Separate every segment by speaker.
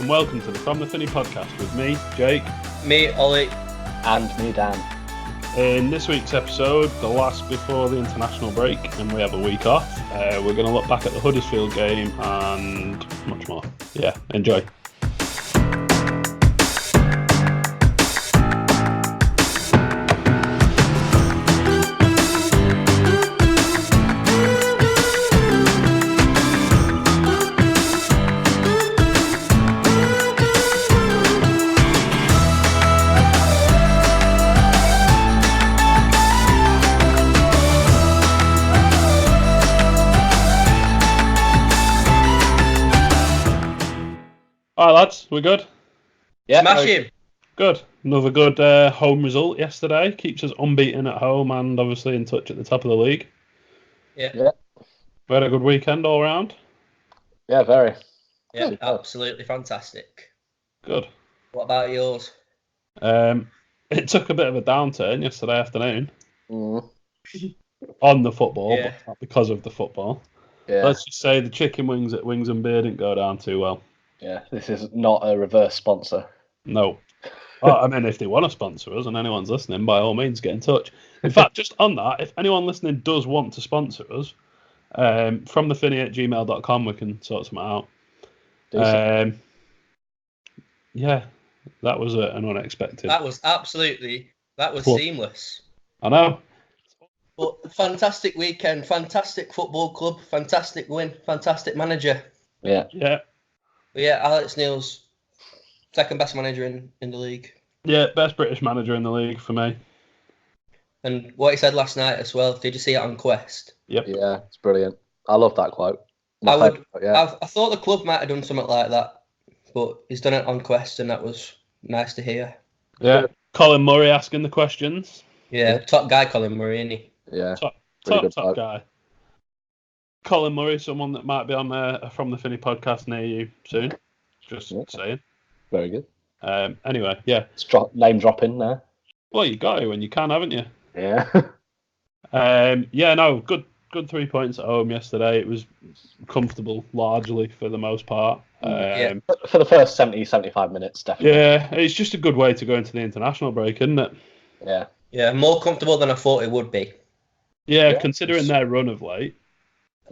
Speaker 1: and welcome to the From the Finney podcast with me, Jake.
Speaker 2: Me, Ollie.
Speaker 3: And me, Dan.
Speaker 1: In this week's episode, the last before the international break, and we have a week off, we're going to look back at the Huddersfield game and much more. Yeah, enjoy. All right, lads, we're good?
Speaker 2: Yeah. Smash him.
Speaker 1: Good. Another good home result yesterday. Keeps us unbeaten at home and obviously in touch at the top of the league.
Speaker 2: Yeah.
Speaker 1: We had a good weekend all round.
Speaker 3: Yeah, very.
Speaker 2: Yeah, absolutely fantastic.
Speaker 1: Good.
Speaker 2: What about yours?
Speaker 1: It took a bit of a downturn yesterday afternoon
Speaker 3: Mm.
Speaker 1: on the football,
Speaker 2: Yeah.
Speaker 1: but not because of the football.
Speaker 3: Yeah.
Speaker 1: Let's just say the chicken wings at Wings and Beer didn't go down too well.
Speaker 3: Yeah, this is not a reverse sponsor.
Speaker 1: No. Well, I mean, if they want to sponsor us and anyone's listening, by all means, get in touch. In fact, just on that, if anyone listening does want to sponsor us, from thefinney@gmail.com, we can sort something out. Yeah, that was an unexpected.
Speaker 2: That was
Speaker 1: Cool.
Speaker 2: seamless.
Speaker 1: I know.
Speaker 2: But fantastic weekend, fantastic football club, fantastic win, fantastic manager.
Speaker 3: Yeah.
Speaker 1: Yeah.
Speaker 2: But yeah, Alex Neil's second best manager in the league.
Speaker 1: Yeah, best British manager in the league for me.
Speaker 2: And what he said last night as well, did you see it on Quest?
Speaker 1: Yep.
Speaker 3: Yeah, it's brilliant. I love that quote.
Speaker 2: I
Speaker 3: Yeah.
Speaker 2: thought the club might have done something like that, but he's done it on Quest and that was nice to hear.
Speaker 1: Yeah. Colin Murray asking the questions.
Speaker 2: Yeah, top guy Colin Murray, isn't he?
Speaker 3: Yeah.
Speaker 1: Top
Speaker 3: bloke.
Speaker 1: guy. Colin Murray, someone that might be on From the Finney podcast near you soon. Just saying.
Speaker 3: Very good.
Speaker 1: Anyway, yeah.
Speaker 3: It's name dropping there.
Speaker 1: Well, you got to when you can, haven't you?
Speaker 3: Yeah.
Speaker 1: Yeah, no, good 3 points at home yesterday. It was comfortable, largely, for the most part.
Speaker 2: Yeah.
Speaker 3: For the first 70, 75 minutes, definitely.
Speaker 1: Yeah, it's just a good way to go into the international break, isn't it?
Speaker 3: Yeah.
Speaker 2: Yeah, more comfortable than I thought it would be.
Speaker 1: Yeah,
Speaker 3: Yeah.
Speaker 1: considering their run of late.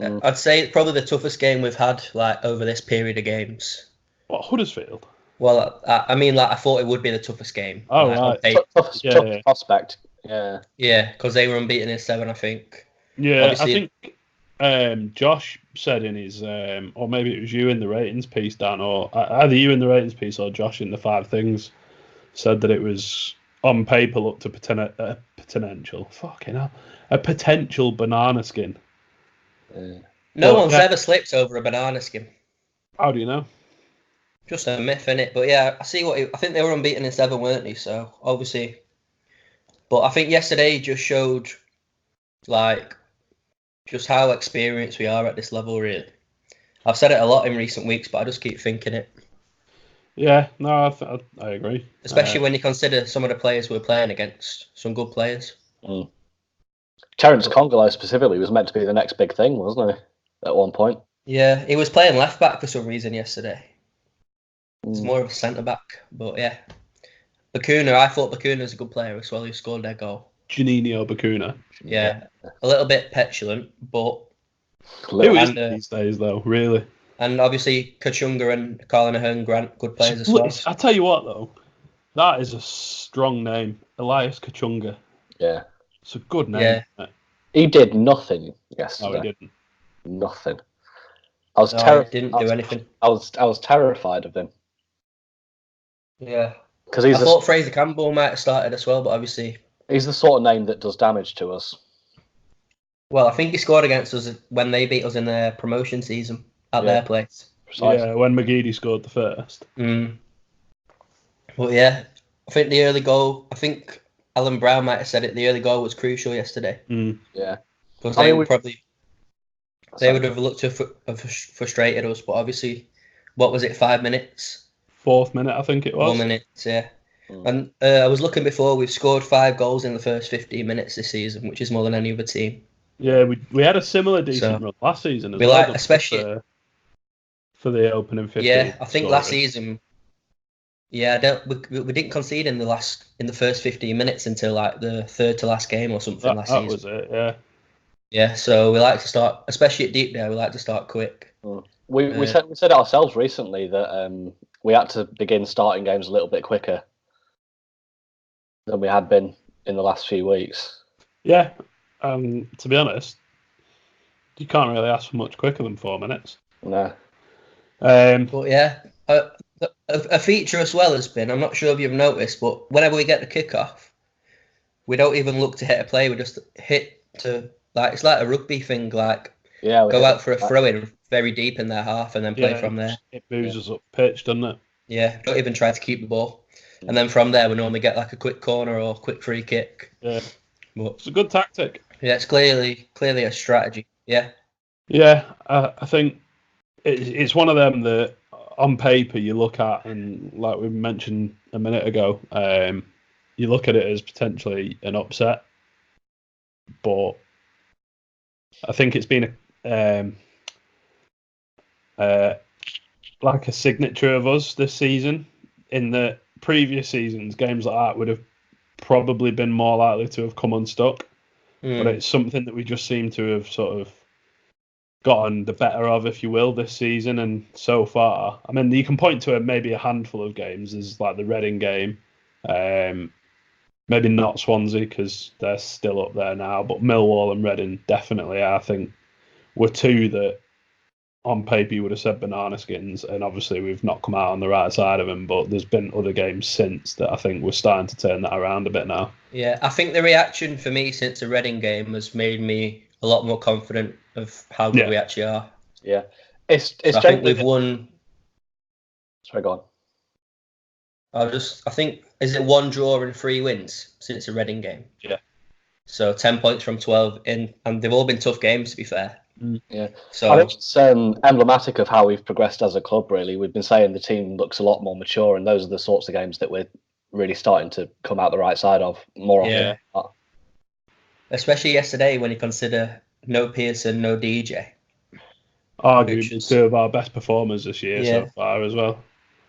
Speaker 2: I'd say it's probably the toughest game we've had over this period of games.
Speaker 1: What, Huddersfield?
Speaker 2: Well, I mean, I thought it would be the toughest game.
Speaker 1: Oh,
Speaker 2: on
Speaker 1: right.
Speaker 2: paper.
Speaker 3: Tough prospect. Yeah.
Speaker 2: Yeah, because they were unbeaten in 7, I think.
Speaker 1: Yeah,
Speaker 2: Obviously-
Speaker 1: I think Josh said in his, or maybe it was you in the ratings piece, Dan, or either you in the ratings piece or Josh in the 5 Things, said that it was on paper looked a potential banana skin.
Speaker 2: No
Speaker 1: Well,
Speaker 2: one's
Speaker 1: yeah.
Speaker 2: ever slipped over a banana skin.
Speaker 1: How do you know?
Speaker 2: Just a myth, innit? But yeah, I see I think they were unbeaten in 7, weren't they? So obviously, but I think yesterday just showed just how experienced we are at this level. Really, I've said it a lot in recent weeks, but I just keep thinking it.
Speaker 1: Yeah, no, I agree.
Speaker 2: Especially when you consider some of the players we're playing against, some good players.
Speaker 3: Terence Congolo specifically was meant to be the next big thing, wasn't he? At one point.
Speaker 2: Yeah, he was playing left back for some reason yesterday. It's
Speaker 3: Mm.
Speaker 2: more of a centre back, but yeah. Bacuna, I thought Bacuna's a good player as well. He scored their goal.
Speaker 1: Janino Bacuna.
Speaker 2: Yeah, a little bit petulant, but
Speaker 1: Who is these days, though, really?
Speaker 2: and obviously Kachunga and Colin Ahern Grant, good players as well.
Speaker 1: I tell you what, though, that is a strong name. Elias Kachunga.
Speaker 3: Yeah.
Speaker 1: It's a good name.
Speaker 2: Yeah.
Speaker 1: Isn't it?
Speaker 3: He did nothing yesterday.
Speaker 1: No, he didn't.
Speaker 3: Nothing. I was
Speaker 2: No, he didn't do anything.
Speaker 3: I was terrified of him
Speaker 2: Yeah,
Speaker 3: because
Speaker 2: I thought Fraser Campbell might have started as well, but obviously,
Speaker 3: he's the sort of name that does damage to us.
Speaker 2: well, I think he scored against us when they beat us in their promotion season at their place.
Speaker 3: Precisely.
Speaker 1: Yeah, when McGeady scored the first.
Speaker 2: But yeah, I think the early goal. I think Alan Brown might have said it. The early goal was crucial yesterday
Speaker 3: Yeah.
Speaker 2: because
Speaker 3: I
Speaker 2: they
Speaker 3: mean,
Speaker 2: would probably they would have looked to have frustrated us. But obviously, what was it? 5 minutes.
Speaker 1: 4th minute, I think it was.
Speaker 2: 4 minutes, yeah. And I was looking before, we've scored 5 goals in the first 15 minutes this season, which is more than any other team.
Speaker 1: Yeah, we had a similar decent run last season as
Speaker 2: we
Speaker 1: well.
Speaker 2: like, especially
Speaker 1: for the opening 15.
Speaker 2: Yeah, I think last
Speaker 1: scoring.
Speaker 2: season. Yeah, we didn't concede in the first 15 minutes until like the third to last game or something last
Speaker 1: That
Speaker 2: season.
Speaker 1: was it. Yeah.
Speaker 2: Yeah, so we like to start, especially at Deep Day. We like to start quick.
Speaker 3: We said it ourselves recently that we had to begin starting games a little bit quicker than we had been in the last few weeks.
Speaker 1: Yeah. To be honest, you can't really ask for much quicker than 4 minutes.
Speaker 3: No.
Speaker 2: But yeah, a feature as well has been, I'm not sure if you've noticed, but whenever we get the kickoff, we don't even look to hit a play. We just hit to, like, it's like a rugby thing, like, go out for a throw in very deep in their half and then play from there.
Speaker 1: It moves us up pitch, doesn't it?
Speaker 2: Yeah, don't even try to keep the ball. And then from there, we normally get like a quick corner or quick free kick.
Speaker 1: Yeah.
Speaker 2: But
Speaker 1: It's a good tactic.
Speaker 2: yeah, it's clearly a strategy. Yeah.
Speaker 1: Yeah, I think it's one of them that on paper you look at, and like we mentioned a minute ago, you look at it as potentially an upset, but I think it's been like a signature of us this season. In the previous seasons, games like that would have probably been more likely to have come unstuck, but it's something that we just seem to have sort of gotten the better of, if you will, this season. And so far, I mean, you can point to maybe a handful of games. There's like the Reading game, maybe not Swansea because they're still up there now, but Millwall and Reading definitely, I think, were two that on paper you would have said banana skins, and obviously we've not come out on the right side of them, but there's been other games since that I think we're starting to turn that around a bit now.
Speaker 2: Yeah, I think the reaction for me since the Reading game has made me a lot more confident of how good we actually are.
Speaker 3: Yeah. It's
Speaker 2: I think we've won.
Speaker 3: Sorry, go
Speaker 2: on. I think, is it 1 draw and 3 wins since the Reading game?
Speaker 1: Yeah.
Speaker 2: So 10 points from 12 in, and they've all been tough games, to be fair.
Speaker 3: Yeah.
Speaker 2: So
Speaker 3: I think it's emblematic of how we've progressed as a club, really. We've been saying the team looks a lot more mature, and those are the sorts of games that we're really starting to come out the right side of more often.
Speaker 2: Yeah. Especially yesterday when you consider no Pearson, no DJ.
Speaker 1: Arguably two of our best performers this year so far as well.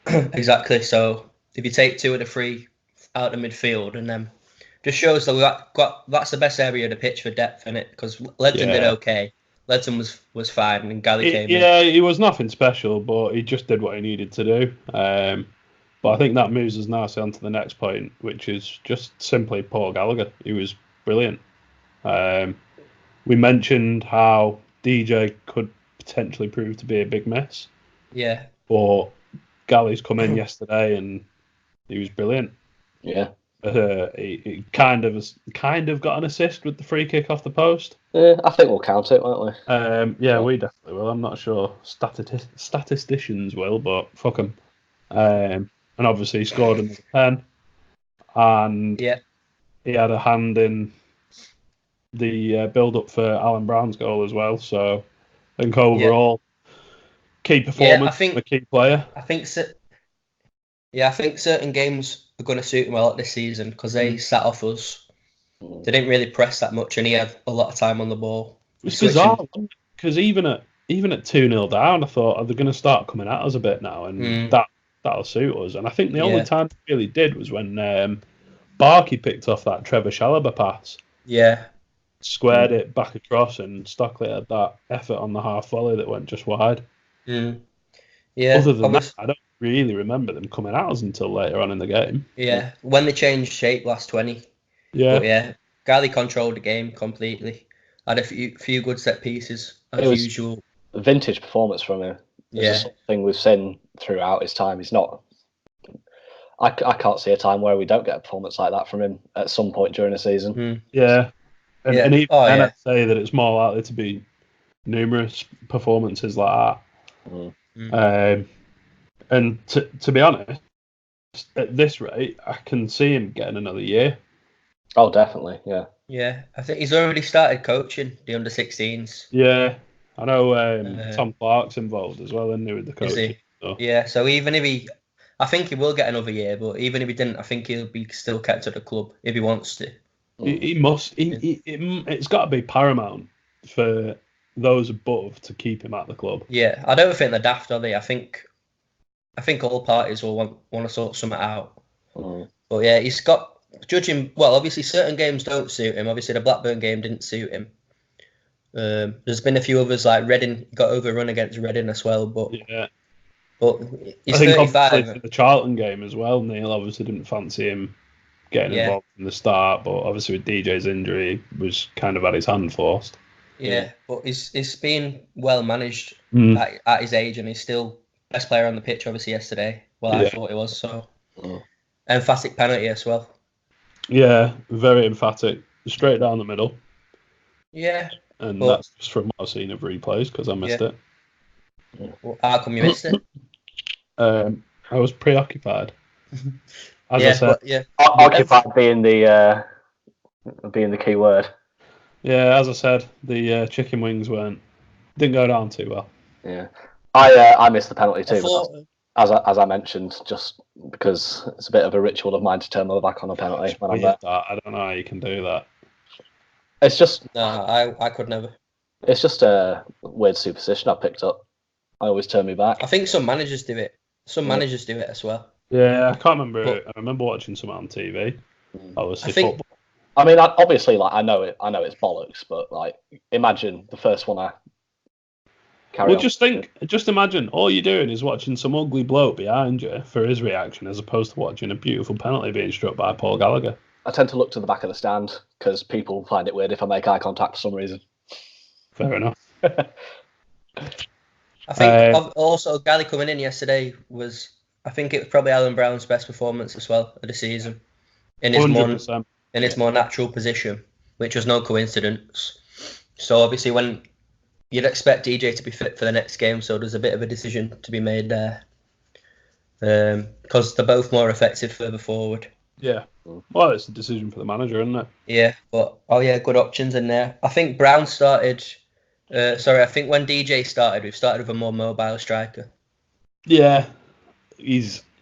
Speaker 2: Exactly. So if you take 2 of the 3 out of midfield, and then just shows that we've got that's the best area of the pitch for depth in it, because Legend did okay. Legend was fine, and Galley came in.
Speaker 1: Yeah, he was nothing special, but he just did what he needed to do. But I think that moves us nicely on to the next point, which is just simply Paul Gallagher. He was brilliant. We mentioned how DJ could potentially prove to be a big miss.
Speaker 2: Yeah.
Speaker 1: But Galley's come in yesterday and he was brilliant.
Speaker 3: Yeah.
Speaker 1: He kind of got an assist with the free kick off the post.
Speaker 3: Yeah, I think we'll count it, won't we?
Speaker 1: Yeah, we definitely will. I'm not sure statisticians will, but fuck them. And obviously he scored another 10, and he had a hand in the build-up for Alan Brown's goal as well. So I think overall, key performance from a key player.
Speaker 2: I think certain games are going to suit him a lot this season because they sat off us. They didn't really press that much, and he had a lot of time on the ball.
Speaker 1: It's bizarre because even at 2-0 down, I thought, are they going to start coming at us a bit now, and that'll suit us. And I think the only time it really did was when Barkey picked off that Trevor Chalobah pass.
Speaker 2: Yeah.
Speaker 1: Squared it back across, and Stockley had that effort on the half volley that went just wide.
Speaker 2: Yeah.
Speaker 1: Other than that, I don't really remember them coming at us until later on in the game.
Speaker 2: Yeah, when they changed shape last 20.
Speaker 1: Yeah.
Speaker 2: But Galley controlled the game completely. Had a few good set pieces as usual.
Speaker 3: A vintage performance from him. It's something we've seen throughout his time. He's not. I can't see a time where we don't get a performance like that from him at some point during the season.
Speaker 1: Yeah. And even I'd say that it's more likely to be numerous performances like that. And to be honest, at this rate, I can see him getting another year.
Speaker 3: Oh, definitely, yeah.
Speaker 2: Yeah, I think he's already started coaching the under-16s.
Speaker 1: Yeah, I know Tom Clark's involved as well, isn't he, with the coaching?
Speaker 2: So. Yeah, so even if I think he will get another year, but even if he didn't, I think he'll be still kept at the club if he wants to.
Speaker 1: He must. It's got to be paramount for those above to keep him at the club.
Speaker 2: Yeah, I don't think they're daft, are they? I think all parties will want to sort something out. But yeah, he's got, judging, well, obviously certain games don't suit him. Obviously the Blackburn game didn't suit him. There's been a few others, like Reading, got overrun against Reading as well. But he's 35.
Speaker 1: For the Charlton game as well, Neil obviously didn't fancy him getting involved from the start, but obviously with DJ's injury, was kind of had his hand forced.
Speaker 2: Yeah, but it's been well managed at his age, and he's still best player on the pitch, obviously, yesterday. Well, I thought he was, so. Emphatic penalty as well.
Speaker 1: Yeah, very emphatic. Straight down the middle.
Speaker 2: Yeah.
Speaker 1: And that's just from what I've seen of replays, because I missed it.
Speaker 2: Well, how come you missed it?
Speaker 1: I was preoccupied. As I said,
Speaker 3: occupied being the key word.
Speaker 1: Yeah, as I said, the chicken wings didn't go down too well.
Speaker 3: Yeah, I missed the penalty too. As I mentioned, just because it's a bit of a ritual of mine to turn my back on a penalty when I'm there.
Speaker 1: I don't know how you can do that.
Speaker 3: It's just
Speaker 2: I could never.
Speaker 3: It's just a weird superstition I picked up. I always turn me back.
Speaker 2: I think some managers do it. Some managers do it as well.
Speaker 1: Yeah, I can't remember. I remember watching some on TV. Obviously, football.
Speaker 3: I mean, obviously, like I know it's bollocks, but like, imagine the first one I carry on.
Speaker 1: Just imagine all you're doing is watching some ugly bloke behind you for his reaction, as opposed to watching a beautiful penalty being struck by Paul Gallagher.
Speaker 3: I tend to look to the back of the stand because people find it weird if I make eye contact for some reason.
Speaker 1: Fair enough.
Speaker 2: I think also Gally coming in yesterday was, I think it was probably Alan Brown's best performance as well of the season in his more natural position, which was no coincidence. So obviously when you'd expect DJ to be fit for the next game, so there's a bit of a decision to be made there because they're both more effective further forward.
Speaker 1: Yeah. Well, it's a decision for the manager, isn't it?
Speaker 2: Yeah, but good options in there. I think Brown started. I think when DJ started, we've started with a more mobile striker.
Speaker 1: Yeah,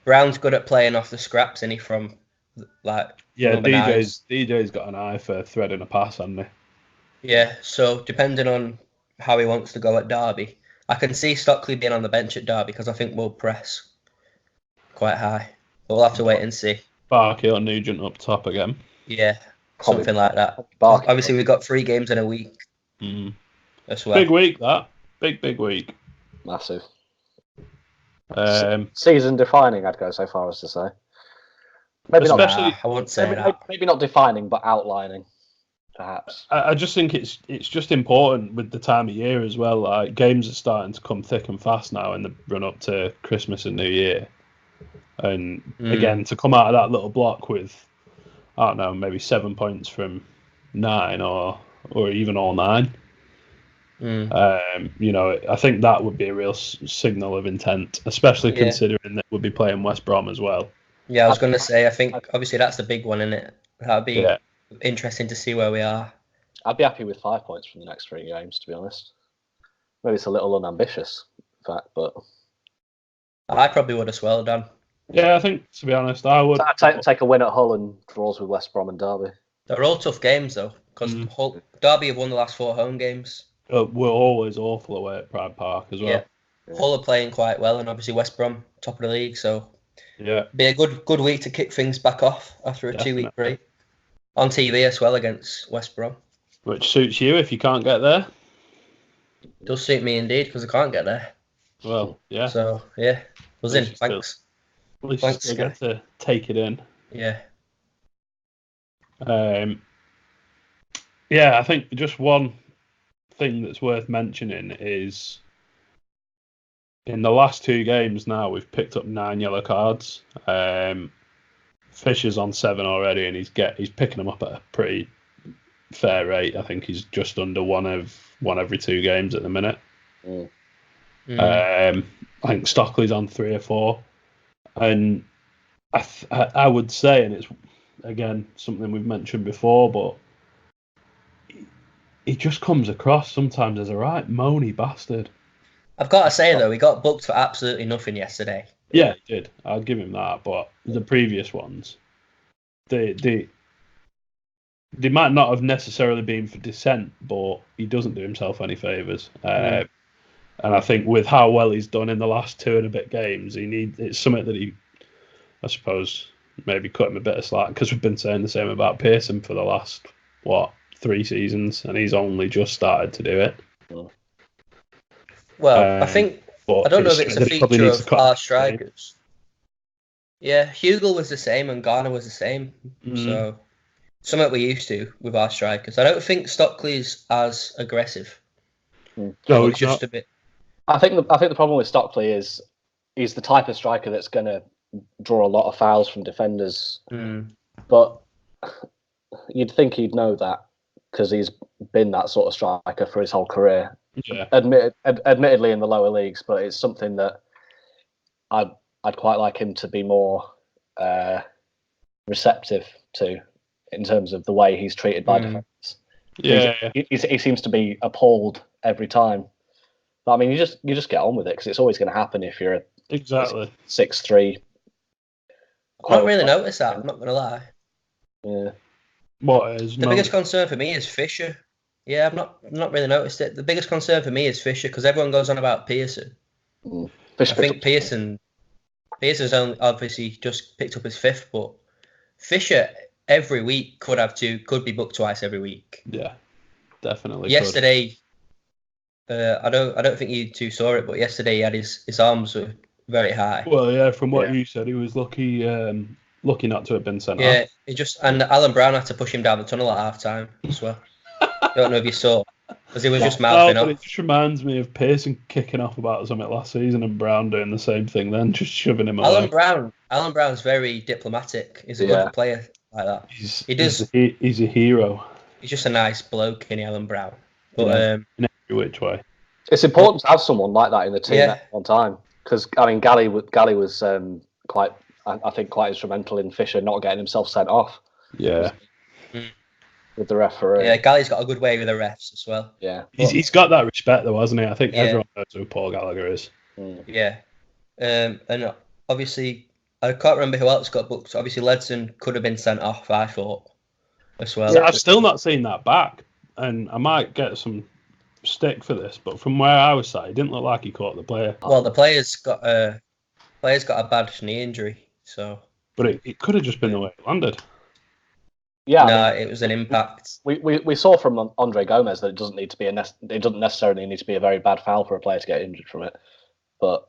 Speaker 2: Brown's good at playing off the scraps, isn't he? From
Speaker 1: DJ's got an eye for threading a pass, hasn't he?
Speaker 2: Yeah, so depending on how he wants to go at Derby, I can see Stockley being on the bench at Derby because I think we'll press quite high. But we'll have to wait and see.
Speaker 1: Barkey or Nugent up top again.
Speaker 2: Yeah, something like that. Obviously, we've got 3 games in a week. As well.
Speaker 1: Big week, that. Big week.
Speaker 3: Massive. Season defining, I'd go so far as to say. Maybe
Speaker 2: especially, not. I won't say that.
Speaker 3: Maybe not defining, but outlining, perhaps.
Speaker 1: I just think it's just important with the time of year as well. Like, games are starting to come thick and fast now in the run up to Christmas and New Year. And again, to come out of that little block with, I don't know, maybe 7 points from 9 or even all 9. I think that would be a real signal of intent, especially considering that we'll be playing West Brom as well.
Speaker 2: Yeah, I was going to say, I think obviously that's the big one, isn't it? That would be interesting to see where we are.
Speaker 3: I'd be happy with 5 points from the next 3 games, to be honest. Maybe it's a little unambitious, in fact, but
Speaker 2: I probably would as well, Dan.
Speaker 1: Yeah, I think, to be honest, I would.
Speaker 3: Take a win at Hull and draws with West Brom and Derby.
Speaker 2: They're all tough games, though, because Derby have won the last 4 home games.
Speaker 1: We're always awful away at Pride Park as well.
Speaker 2: Yeah. Hull are playing quite well, and obviously West Brom, top of the league, so be a good week to kick things back off after a 2-week break. On TV as well against West Brom.
Speaker 1: Which suits you if you can't get there.
Speaker 2: Does suit me indeed, because I can't get there.
Speaker 1: Well, yeah.
Speaker 2: So, buzzing. Thanks.
Speaker 1: At least you still get to take it in.
Speaker 2: Yeah.
Speaker 1: I think just one thing that's worth mentioning is in the last 2 games now we've picked up 9 yellow cards. Fisher's on 7 already, and he's picking them up at a pretty fair rate. I think he's just under one every 2 games at the minute. I think Stockley's on 3 or 4, and I would say, and it's again something we've mentioned before, but he just comes across sometimes as a right moany bastard.
Speaker 2: I've got to say though, he got booked for absolutely nothing yesterday.
Speaker 1: Yeah, he did. I'll give him that. But the previous ones, they might not have necessarily been for dissent, but he doesn't do himself any favours. And I think with how well he's done in the last 2 and a bit games, it's something that he, I suppose, maybe cut him a bit of slack, because we've been saying the same about Pearson for the last 3 seasons, and he's only just started to do it.
Speaker 2: Well, I don't know if it's a feature of our strikers. Yeah, Hugel was the same and Garner was the same. So something we used to with our strikers. I don't think Stockley's as aggressive.
Speaker 1: No, it's just
Speaker 2: a bit.
Speaker 3: I think the problem with Stockley is he's the type of striker that's going to draw a lot of fouls from defenders. But you'd think he'd know that because he's been that sort of striker for his whole career.
Speaker 1: Yeah.
Speaker 3: Admittedly in the lower leagues, but it's something that I'd quite like him to be more receptive to in terms of the way he's treated by defenders.
Speaker 1: Yeah,
Speaker 3: he seems to be appalled every time. But I mean, you just get on with it because it's always going to happen if you're a 6'3".
Speaker 2: I don't really notice that. I'm not going to lie.
Speaker 3: Yeah.
Speaker 1: What is
Speaker 2: the biggest concern for me is Fisher. Yeah, I've not really noticed it. The biggest concern for me is Fisher because everyone goes on about Pearson. I think Pearson's only obviously just picked up his 5th, but Fisher every week could be booked twice every week.
Speaker 1: Yeah, definitely.
Speaker 2: Yesterday, I don't think you two saw it, but yesterday he had his arms were very high.
Speaker 1: Well, yeah, from what you said, he was lucky not to have been sent off.
Speaker 2: Yeah, and Alan Brown had to push him down the tunnel at half time as well. Don't know if you saw, because he was just mouthing off.
Speaker 1: It just reminds me of Pearson kicking off about something last season and Brown doing the same thing then, just shoving him away.
Speaker 2: Alan Brown's very diplomatic. He's a good player like that. He's
Speaker 1: a hero.
Speaker 2: He's just a nice bloke, Alan Brown. But
Speaker 1: in every which way.
Speaker 3: It's important to have someone like that in the team at one time, because I mean, Galley was quite instrumental in Fisher not getting himself sent off.
Speaker 1: Yeah.
Speaker 3: With the referee.
Speaker 2: Yeah, Galley's got a good way with the refs as well.
Speaker 3: Yeah.
Speaker 1: He's got that respect though, hasn't he? I think everyone knows who Paul Gallagher is.
Speaker 2: Yeah. And obviously, I can't remember who else got booked. Obviously, Ledson could have been sent off, I thought, as well.
Speaker 1: Yeah, I've still not seen that back, and I might get some stick for this, but from where I was sat, it didn't look like he caught the player.
Speaker 2: Well, the player's got a bad knee injury, so.
Speaker 1: But it could have just been the way it landed.
Speaker 3: Yeah,
Speaker 2: no, it was an impact.
Speaker 3: We saw from Andre Gomez that it doesn't necessarily need to be a very bad foul for a player to get injured from it. But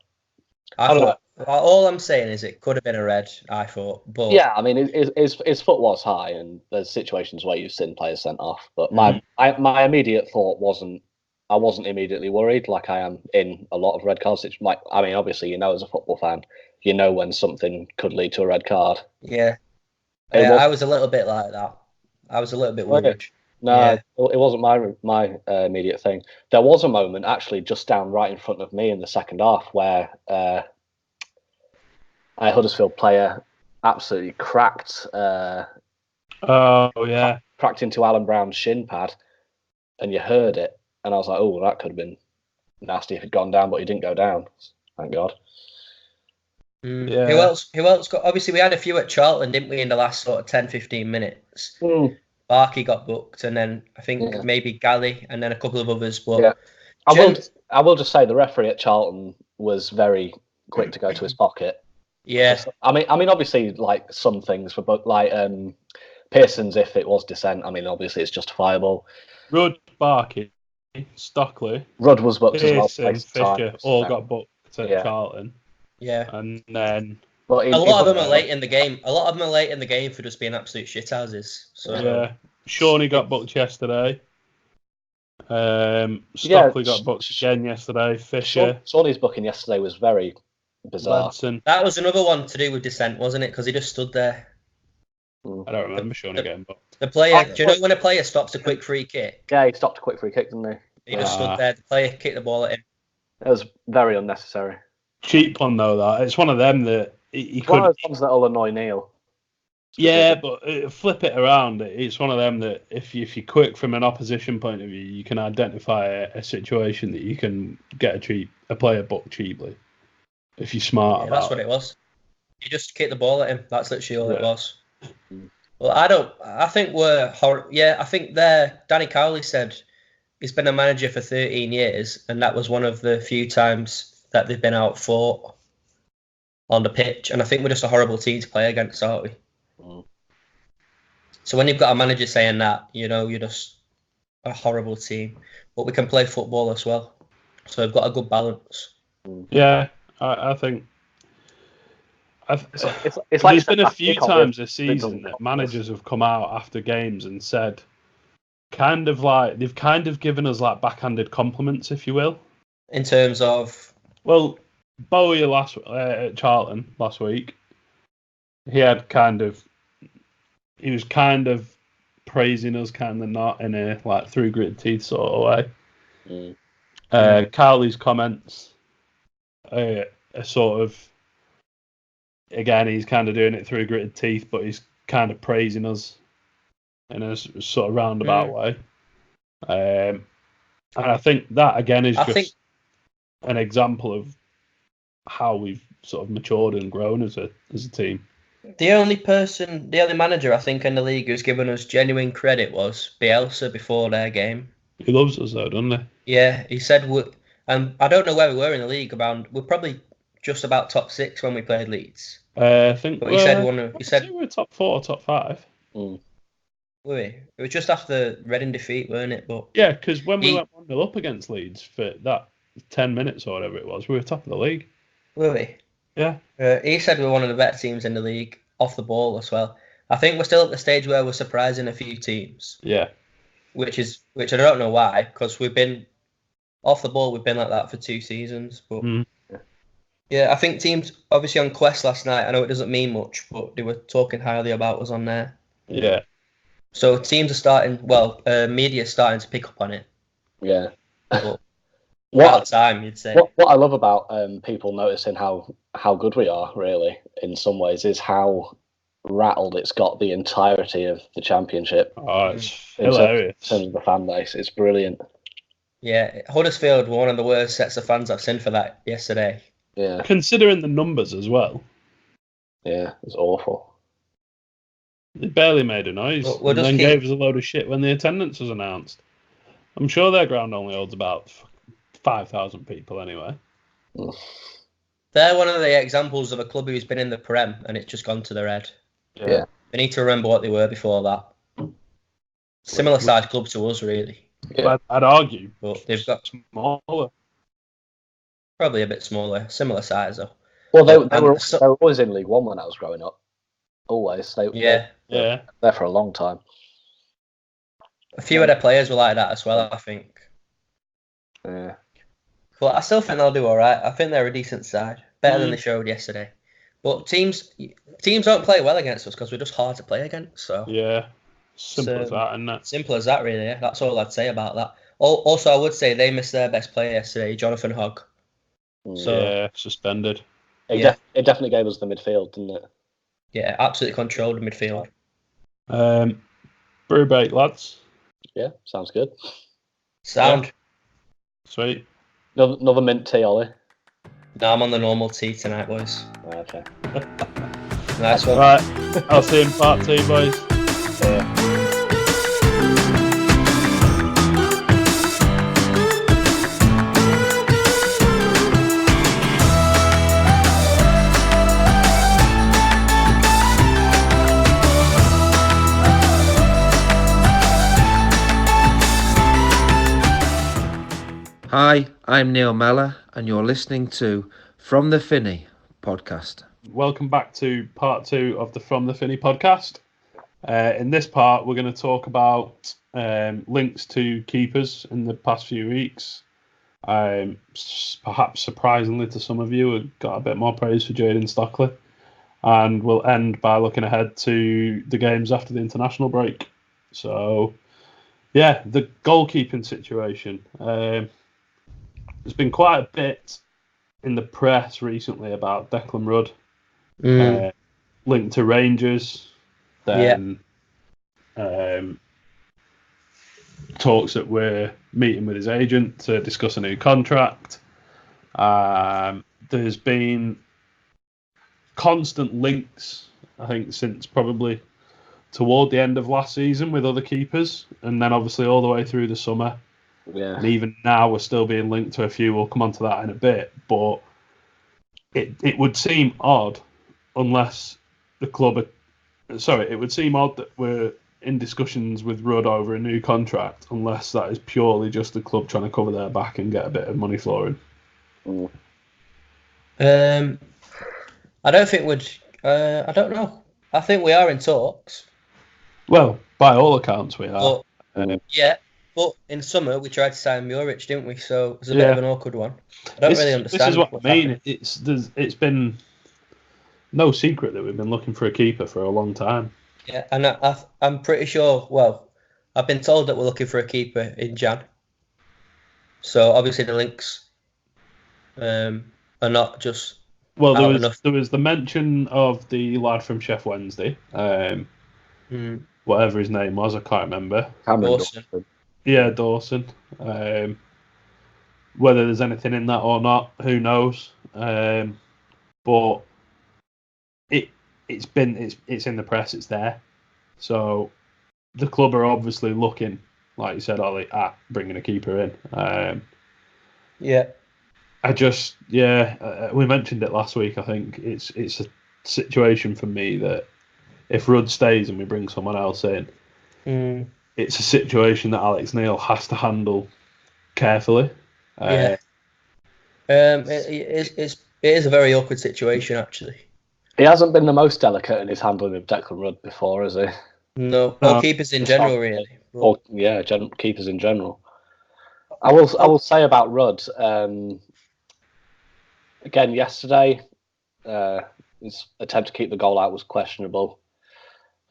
Speaker 2: all I'm saying is it could have been a red. I thought, but
Speaker 3: yeah, I mean his foot was high, and there's situations where you've seen players sent off. But my immediate thought I wasn't immediately worried like I am in a lot of red cards. It's like, I mean, obviously, as a football fan, when something could lead to a red card.
Speaker 2: Yeah. I was a little bit like that. I was a little bit worried.
Speaker 3: No, it wasn't my immediate thing. There was a moment actually just down right in front of me in the second half where a Huddersfield player absolutely cracked. Cracked into Alan Brown's shin pad, and you heard it, and I was like, "Oh, that could have been nasty if it'd gone down," but he didn't go down. Thank God.
Speaker 2: Yeah. Who else got? Obviously, we had a few at Charlton, didn't we, in the last sort of 10-15 minutes? Barkey got booked, and then I think maybe Galley, and then a couple of others. But
Speaker 3: I will just say the referee at Charlton was very quick to go to his pocket.
Speaker 2: Yeah,
Speaker 3: I mean, obviously, like some things for both, like Pearson's, if it was dissent, I mean, obviously it's justifiable.
Speaker 1: Rudd, Barkey, Stockley,
Speaker 3: Rudd was booked
Speaker 1: Pearson,
Speaker 3: as well.
Speaker 1: Fisher all got booked at Charlton.
Speaker 2: Yeah,
Speaker 1: and then
Speaker 2: a lot of them are late in the game. A lot of them are late in the game for just being absolute shithouses. So
Speaker 1: yeah, Shawnee got booked yesterday. Stockley got booked again yesterday. Fisher.
Speaker 3: Shawnee's booking yesterday was very bizarre.
Speaker 1: Ledson.
Speaker 2: That was another one to do with dissent, wasn't it? Because he just stood there.
Speaker 1: I don't remember Shawnee getting booked.
Speaker 2: The player. Do you know when a player stops a quick free kick?
Speaker 3: Yeah, he stopped a quick free kick, didn't he?
Speaker 2: He just stood there. The player kicked the ball at him.
Speaker 3: It was very unnecessary.
Speaker 1: Cheap one though. That it's one of them that he could.
Speaker 3: One of those ones that'll annoy Neil.
Speaker 1: Yeah, but flip it around. It's one of them that if you're quick from an opposition point of view, you can identify a situation that you can get a player booked cheaply. If you're smart.
Speaker 2: Yeah, that's what it was. You just kicked the ball at him. That's literally all it was. Well, I don't. I think we're. Yeah, I think Danny Cowley said he's been a manager for 13 years, and that was one of the few times that they've been out fought on the pitch. And I think we're just a horrible team to play against, aren't we?
Speaker 3: Mm.
Speaker 2: So when you've got a manager saying that, you're just a horrible team. But we can play football as well, so we've got a good balance.
Speaker 1: Yeah, I think.
Speaker 3: It's like
Speaker 1: there's been a few times this season that managers have come out after games and said, they've kind of given us like backhanded compliments, if you will.
Speaker 2: In terms of,
Speaker 1: well, Bowie at Charlton last week, he was kind of praising us, kind of not in a like through gritted teeth sort of way. Carly's comments are sort of, again, he's kind of doing it through gritted teeth, but he's kind of praising us in a sort of roundabout way. And I think that, again, is an example of how we've sort of matured and grown as a team.
Speaker 2: The only manager I think in the league who's given us genuine credit was Bielsa before their game.
Speaker 1: He loves us though, doesn't he?
Speaker 2: Yeah, he said, and I don't know where we were in the league. We're probably just about top 6 when we played Leeds.
Speaker 1: I think.
Speaker 2: But he said
Speaker 1: we were top 4 or top 5.
Speaker 2: Were we? It was just after the Reading defeat, weren't it? But
Speaker 1: yeah, because when we went 1-0 up against Leeds for that 10 minutes or whatever it was, we were top of the league.
Speaker 2: Were we?
Speaker 1: Yeah.
Speaker 2: He said we're one of the better teams in the league off the ball as well. I think we're still at the stage where we're surprising a few teams.
Speaker 1: Yeah.
Speaker 2: Which I don't know why, because we've been off the ball. We've been like that for 2 seasons, but. Yeah, I think teams, obviously on Quest last night, I know it doesn't mean much, but they were talking highly about us on there.
Speaker 1: Yeah.
Speaker 2: So teams are starting, media's starting to pick up on it.
Speaker 3: Yeah.
Speaker 2: What time, you'd say.
Speaker 3: What I love about people noticing how good we are, really, in some ways, is how rattled it's got the entirety of the Championship.
Speaker 1: Oh, it's hilarious.
Speaker 3: In terms of the fan base, it's brilliant.
Speaker 2: Yeah, Huddersfield were one of the worst sets of fans I've seen for that yesterday.
Speaker 3: Yeah.
Speaker 1: Considering the numbers as well.
Speaker 3: Yeah, it's awful.
Speaker 1: They barely made a noise, and then gave us a load of shit when the attendance was announced. I'm sure their ground only holds about 5,000 people anyway.
Speaker 2: They're one of the examples of a club who's been in the Prem and it's just gone to their head.
Speaker 3: Yeah.
Speaker 2: They need to remember what they were before that. Similar sized club to us, really.
Speaker 1: Yeah. I'd argue,
Speaker 2: but they've got
Speaker 1: smaller.
Speaker 2: Probably a bit smaller, similar size though.
Speaker 3: Well, they were always in League One when I was growing up. Always.
Speaker 2: Yeah.
Speaker 3: There for a long time.
Speaker 2: A few of their players were like that as well, I think.
Speaker 3: Yeah.
Speaker 2: But I still think they'll do all right. I think they're a decent side, better than they showed yesterday. But teams don't play well against us because we're just hard to play against. So
Speaker 1: yeah, simple as that, isn't it?
Speaker 2: Simple as that, really. Yeah. That's all I'd say about that. Also, I would say they missed their best player yesterday, Jonathan Hogg.
Speaker 1: So, yeah, suspended.
Speaker 3: It definitely gave us the midfield, didn't it?
Speaker 2: Yeah, absolutely controlled the midfield.
Speaker 1: Brew bait, lads.
Speaker 3: Yeah, sounds good.
Speaker 2: Sound.
Speaker 1: Yeah. Sweet.
Speaker 3: Another mint tea, Ollie.
Speaker 2: No, I'm on the normal tea tonight, boys.
Speaker 3: Okay.
Speaker 2: Nice one.
Speaker 1: Right, I'll see you in part 2, boys.
Speaker 3: Yeah.
Speaker 4: Hi, I'm Neil Meller, and you're listening to From the Finney podcast.
Speaker 1: Welcome back to part 2 of the From the Finney podcast. In this part, we're going to talk about links to keepers in the past few weeks. Perhaps surprisingly to some of you, we got a bit more praise for Jayden Stockley. And we'll end by looking ahead to the games after the international break. So, yeah, the goalkeeping situation. There's been quite a bit in the press recently about Declan Rudd linked to Rangers. Then talks that we're meeting with his agent to discuss a new contract. There's been constant links, I think, since probably toward the end of last season with other keepers, and then obviously all the way through the summer.
Speaker 3: Yeah.
Speaker 1: And even now we're still being linked to a few. We'll come on to that in a bit, but it would seem odd unless the club. It would seem odd that we're in discussions with Rudd over a new contract, unless that is purely just the club trying to cover their back and get a bit of money for him.
Speaker 2: I don't think we'd. I don't know. I think we are in talks.
Speaker 1: Well, by all accounts, we are.
Speaker 2: But in summer we tried to sign Muric, didn't we? So it's a bit of an awkward one. I don't really understand.
Speaker 1: This is what I mean. It's been no secret that we've been looking for a keeper for a long time.
Speaker 2: Yeah, and I'm pretty sure. Well, I've been told that we're looking for a keeper in Jan. So obviously the links are not just.
Speaker 1: Well, there was the mention of the lad from Chef Wednesday, whatever his name was, I can't remember.
Speaker 2: Dawson.
Speaker 1: Yeah, Dawson. Whether there's anything in that or not, who knows? But it's in the press. It's there. So the club are obviously looking, like you said, Ollie, at bringing a keeper in. We mentioned it last week. I think it's a situation for me that if Rudd stays and we bring someone else in, it's a situation that Alex Neil has to handle carefully.
Speaker 2: It is a very awkward situation, actually.
Speaker 3: He hasn't been the most delicate in his handling of Declan Rudd before, has he?
Speaker 2: No, keepers in general, really.
Speaker 3: Keepers in general. I will say about Rudd. Again, yesterday, his attempt to keep the goal out was questionable.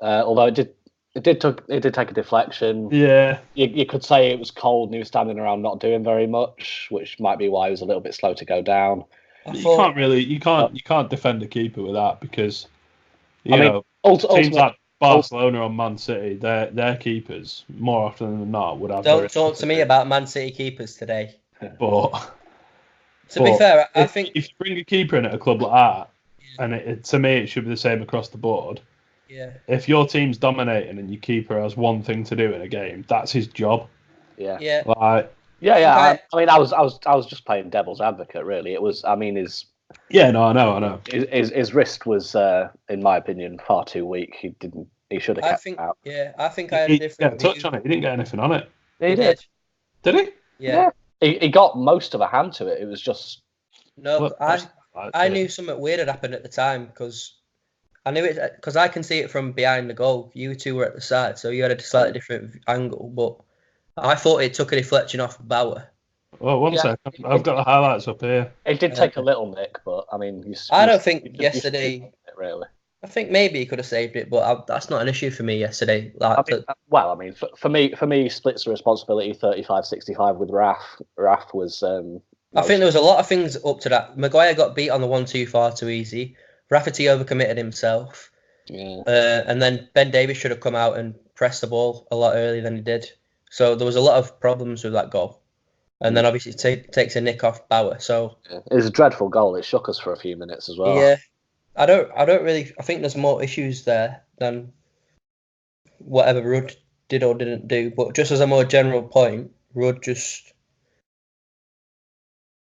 Speaker 3: Although it did take a deflection.
Speaker 1: Yeah,
Speaker 3: you could say it was cold and he was standing around not doing very much, which might be why he was a little bit slow to go down.
Speaker 1: You can't defend a keeper with that, because teams like Barcelona or Man City, their keepers more often than not would have.
Speaker 2: Don't talk to me about Man City keepers today.
Speaker 1: But
Speaker 2: to be fair, I think
Speaker 1: if you bring a keeper in at a club like that, and to me it should be the same across the board.
Speaker 2: Yeah.
Speaker 1: If your team's dominating and your keeper has one thing to do in a game, that's his job.
Speaker 3: Yeah.
Speaker 2: Yeah.
Speaker 3: I was just playing devil's advocate, really. It was. I mean, his.
Speaker 1: Yeah, no, I know.
Speaker 3: His wrist was, in my opinion, far too weak. He should have kept it out.
Speaker 2: Yeah, I think I had a different
Speaker 1: touch on it. He didn't get anything on it.
Speaker 2: He did.
Speaker 1: Did he?
Speaker 2: Yeah.
Speaker 3: He got most of a hand to it. It was just.
Speaker 2: No, I knew something weird had happened at the time, because I knew it, because I can see it from behind the goal. You two were at the side, so you had a slightly different angle, but I thought it took a deflection off Bauer.
Speaker 1: Oh, one second. I've got the highlights up here.
Speaker 3: It did take a little nick, but I mean,
Speaker 2: I don't think yesterday.
Speaker 3: Really.
Speaker 2: I think maybe he could have saved it, but that's not an issue for me yesterday.
Speaker 3: For me, splits the responsibility 35-65 with Raf. Raf was.
Speaker 2: I think there was a lot of things up to that. Maguire got beat on the 1-2 far too easy. Rafferty overcommitted himself.
Speaker 3: Yeah.
Speaker 2: And then Ben Davies should have come out and pressed the ball a lot earlier than he did. So there was a lot of problems with that goal. And then obviously it takes a nick off Bauer. So
Speaker 3: it was a dreadful goal. It shook us for a few minutes as well.
Speaker 2: Yeah. I think there's more issues there than whatever Rudd did or didn't do. But just as a more general point, Rudd just...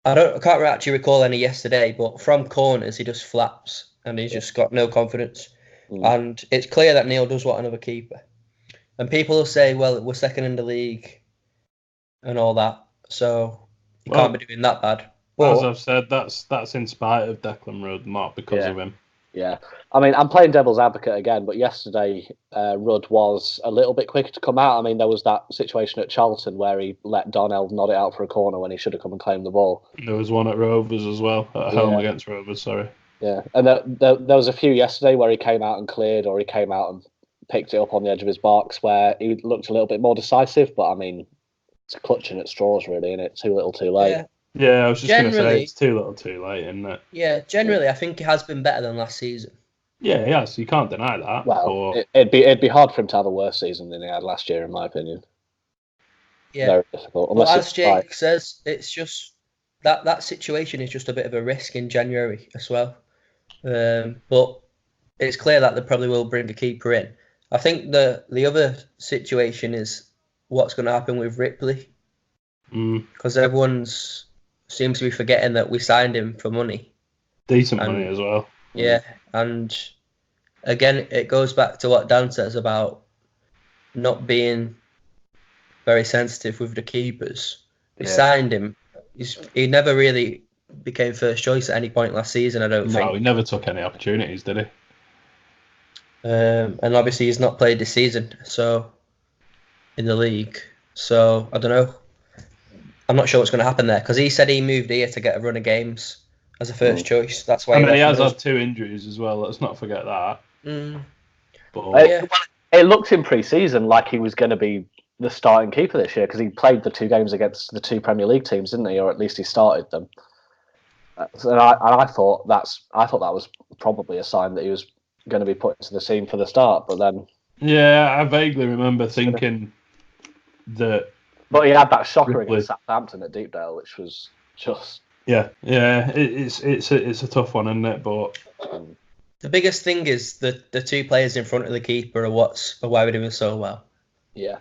Speaker 2: I can't actually recall any yesterday, but from corners he just flaps and he's just got no confidence. And it's clear that Neil does want another keeper. And people will say, well, we're second in the league and all that, so you can't be doing that bad. But,
Speaker 1: as I've said, that's in spite of Declan Rudd, not because of him.
Speaker 3: Yeah, I mean, I'm playing devil's advocate again, but yesterday Rudd was a little bit quicker to come out. I mean, there was that situation at Charlton where he let Donnell nod it out for a corner when he should have come and claimed the ball.
Speaker 1: There was one at Rovers as well, at home against Rovers, sorry.
Speaker 3: Yeah, and there was a few yesterday where he came out and cleared, or he came out and picked it up on the edge of his box where he looked a little bit more decisive, but I mean, it's clutching at straws, really, isn't it? Too little, too late.
Speaker 1: Yeah, I was just going to say it's too little, too late, isn't it?
Speaker 2: Yeah, generally, I think he has been better than last season.
Speaker 1: Yeah, he has. You can't deny that.
Speaker 3: Well, it'd be hard for him to have a worse season than he had last year, in my opinion.
Speaker 2: Yeah,
Speaker 3: very difficult.
Speaker 2: But as Jake says, it's just that situation is just a bit of a risk in January as well. But it's clear that they probably will bring the keeper in, I think the other situation is what's going to happen with Ripley, because everyone seems to be forgetting that we signed him for money,
Speaker 1: decent money as well.
Speaker 2: Yeah, and again, it goes back to what Dan says about not being very sensitive with the keepers. We signed him. He never really became first choice at any point last season, I don't think.
Speaker 1: No, he never took any opportunities, did he?
Speaker 2: And obviously he's not played this season, so in the league. So I don't know. I'm not sure what's going to happen there because he said he moved here to get a run of games as a first choice. That's why.
Speaker 1: He has had 2 injuries as well. Let's not forget that.
Speaker 3: But it looked in pre-season like he was going to be the starting keeper this year because he played the 2 games against the 2 Premier League teams, didn't he? Or at least he started them. And I thought that was probably a sign that he was going to be put into the team for the start. But then,
Speaker 1: I vaguely remember thinking that.
Speaker 3: But he had that shocker against Southampton at Deepdale, which was just.
Speaker 1: It's a tough one, isn't it? But
Speaker 2: the biggest thing is the 2 players in front of the keeper are why we're doing so well.
Speaker 3: Yeah.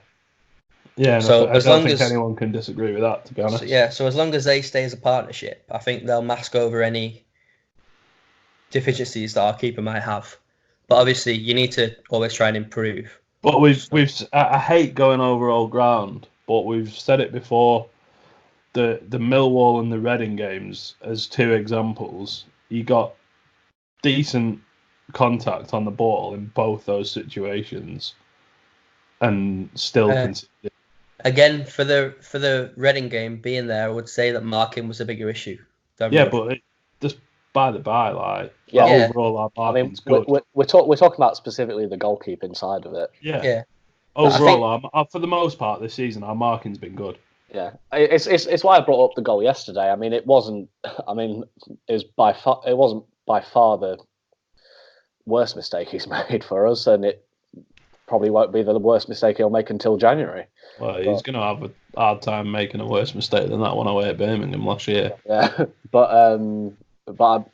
Speaker 1: Yeah, so I don't think anyone can disagree with that, to be honest.
Speaker 2: So as long as they stay as a partnership, I think they'll mask over any deficiencies that our keeper might have. But obviously, you need to always try and improve.
Speaker 1: But I hate going over old ground, but we've said it before. The Millwall and the Reading games as 2 examples. You got decent contact on the ball in both those situations, and still conceded.
Speaker 2: Again, for the Reading game being there, I would say that marking was a bigger issue.
Speaker 1: But just by the by, overall our marking's good.
Speaker 3: We're talking about specifically the goalkeeping side of it.
Speaker 2: Yeah.
Speaker 1: Overall, for the most part this season, our marking's been good.
Speaker 3: Yeah, it's why I brought up the goal yesterday. I mean, it wasn't. I mean, it wasn't by far the worst mistake he's made for us, and it probably won't be the worst mistake he'll make until January.
Speaker 1: Well, he's going to have a hard time making a worse mistake than that one away at Birmingham last year.
Speaker 3: Yeah, but I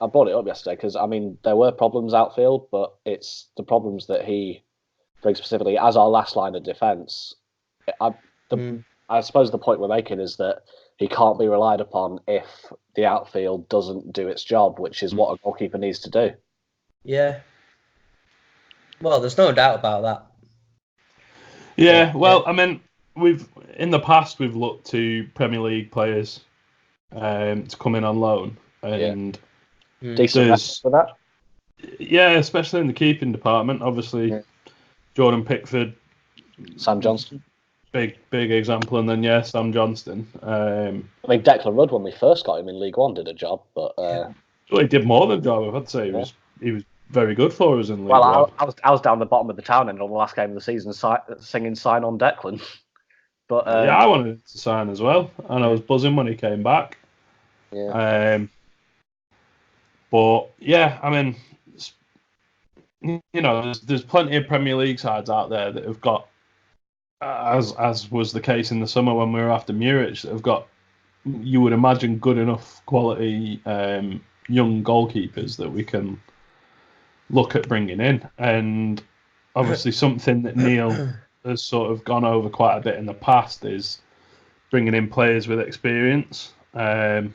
Speaker 3: brought it up yesterday because I mean there were problems outfield, but it's the problems that he brings specifically as our last line of defence. I suppose the point we're making is that he can't be relied upon if the outfield doesn't do its job, which is what a goalkeeper needs to do.
Speaker 2: Yeah. Well, there's no doubt about that.
Speaker 1: Yeah, I mean, in the past we've looked to Premier League players to come in on loan, and
Speaker 3: decent for that.
Speaker 1: Yeah, especially in the keeping department. Obviously, Jordan Pickford,
Speaker 3: Sam Johnston.
Speaker 1: Big example, and then Sam Johnston.
Speaker 3: I mean, Declan Rudd when we first got him in League One did a job, but
Speaker 1: he did more than a job. I'd say he was very good for us in League One.
Speaker 3: I was down the bottom of the town end on the last game of the season, singing "Sign on Declan." But
Speaker 1: I wanted to sign as well, and I was buzzing when he came back.
Speaker 3: Yeah.
Speaker 1: But yeah, I mean, there's plenty of Premier League sides out there that have got. As was the case in the summer when we were after Muric, that have got, you would imagine, good enough quality young goalkeepers that we can look at bringing in. And obviously something that Neil has sort of gone over quite a bit in the past is bringing in players with experience.
Speaker 3: Players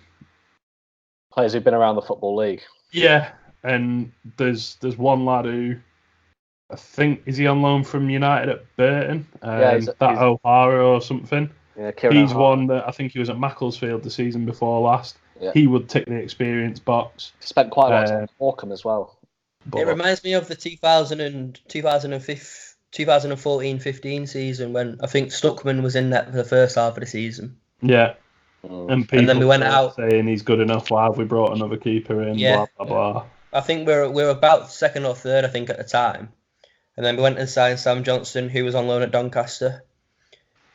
Speaker 3: who've been around the Football League.
Speaker 1: Yeah, and there's one lad who, I think, is he on loan from United at Burton? He's O'Hara or something.
Speaker 3: Yeah,
Speaker 1: he's one that I think he was at Macclesfield the season before last. Yeah. He would tick the experience box.
Speaker 3: Spent quite a lot of time at Morecambe as well.
Speaker 2: It reminds me of the 2014-15 season when I think Stuckman was in that for the first half of the season.
Speaker 1: Yeah. And
Speaker 2: then we went out
Speaker 1: saying he's good enough. Why have we brought another keeper in?
Speaker 2: Yeah.
Speaker 1: Blah, blah, blah.
Speaker 2: I think we were about second or third, I think, at the time. And then we went and signed Sam Johnston, who was on loan at Doncaster.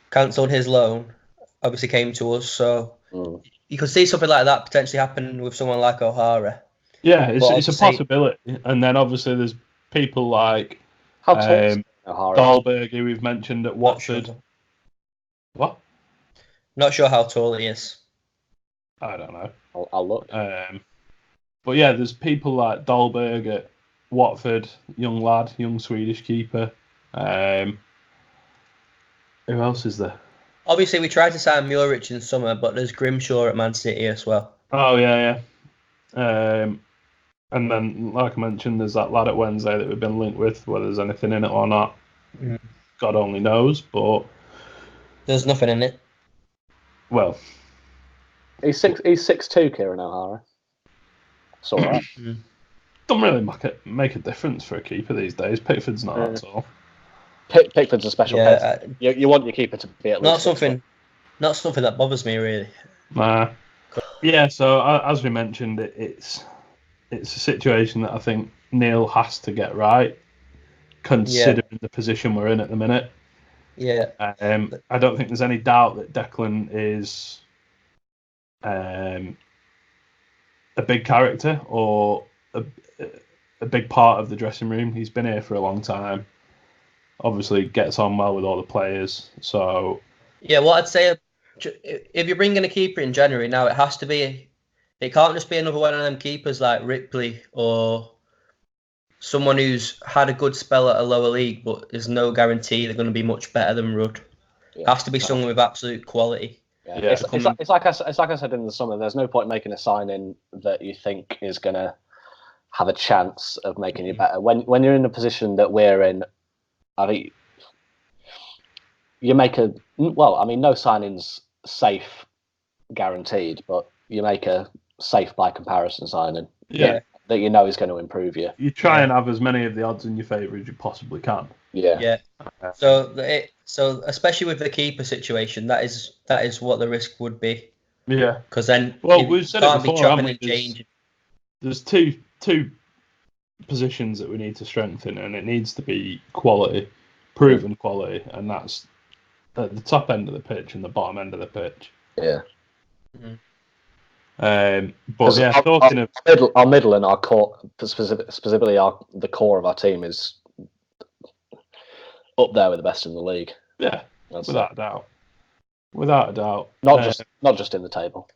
Speaker 2: Cancelled his loan. Obviously came to us. So you could see something like that potentially happen with someone like O'Hara.
Speaker 1: Yeah, it's a possibility. And then obviously there's people like Dahlberg, who we've mentioned at Watford. What?
Speaker 2: Not sure how tall he is.
Speaker 1: I don't know.
Speaker 3: I'll look.
Speaker 1: But yeah, there's people like Dahlberg at Watford, young lad, young Swedish keeper. Who else is there?
Speaker 2: Obviously, we tried to sign Muric in summer, but there's Grimshaw at Man City as well.
Speaker 1: Oh, yeah. And then, like I mentioned, there's that lad at Wednesday that we've been linked with. Whether there's anything in it or not, God only knows. But
Speaker 2: there's nothing in it.
Speaker 1: Well,
Speaker 3: he's 6'2", Kieran O'Hara. It's all right.
Speaker 1: Don't really make a difference for a keeper these days. Pickford's not at all.
Speaker 3: Pickford's a special case. You want your keeper to be at least
Speaker 2: not something that bothers me really.
Speaker 1: Nah. Yeah. So as we mentioned, it's a situation that I think Neil has to get right, considering the position we're in at the minute.
Speaker 2: Yeah.
Speaker 1: I don't think there's any doubt that Declan is a big character or a big part of the dressing room. He's been here for a long time. Obviously, gets on well with all the players. So
Speaker 2: yeah, what I'd say, if you're bringing a keeper in January now, it has to be. It can't just be another one of them keepers like Ripley or someone who's had a good spell at a lower league, but there's no guarantee they're going to be much better than Rudd. It has to be someone with absolute quality.
Speaker 3: Yeah. It's like I said in the summer. There's no point making a signing that you think is going to have a chance of making you better. When you're in a position that we're in, I think you make no signing's safe, guaranteed, but you make a safe by comparison signing.
Speaker 1: Yeah.
Speaker 3: That you know is going to improve you.
Speaker 1: You try and have as many of the odds in your favour as you possibly can.
Speaker 3: Yeah.
Speaker 2: So especially with the keeper situation, that is what the risk would be.
Speaker 1: Yeah.
Speaker 2: Because then
Speaker 1: we've said it before,
Speaker 2: chopping and changing.
Speaker 1: There's two positions that we need to strengthen, and it needs to be quality, proven quality, and that's at the top end of the pitch and the bottom end of the pitch.
Speaker 3: Yeah.
Speaker 1: But yeah, talking of
Speaker 3: our middle and our core, specifically the core of our team is up there with the best in the league.
Speaker 1: Yeah, without a doubt. Without a doubt.
Speaker 3: Not just in the table.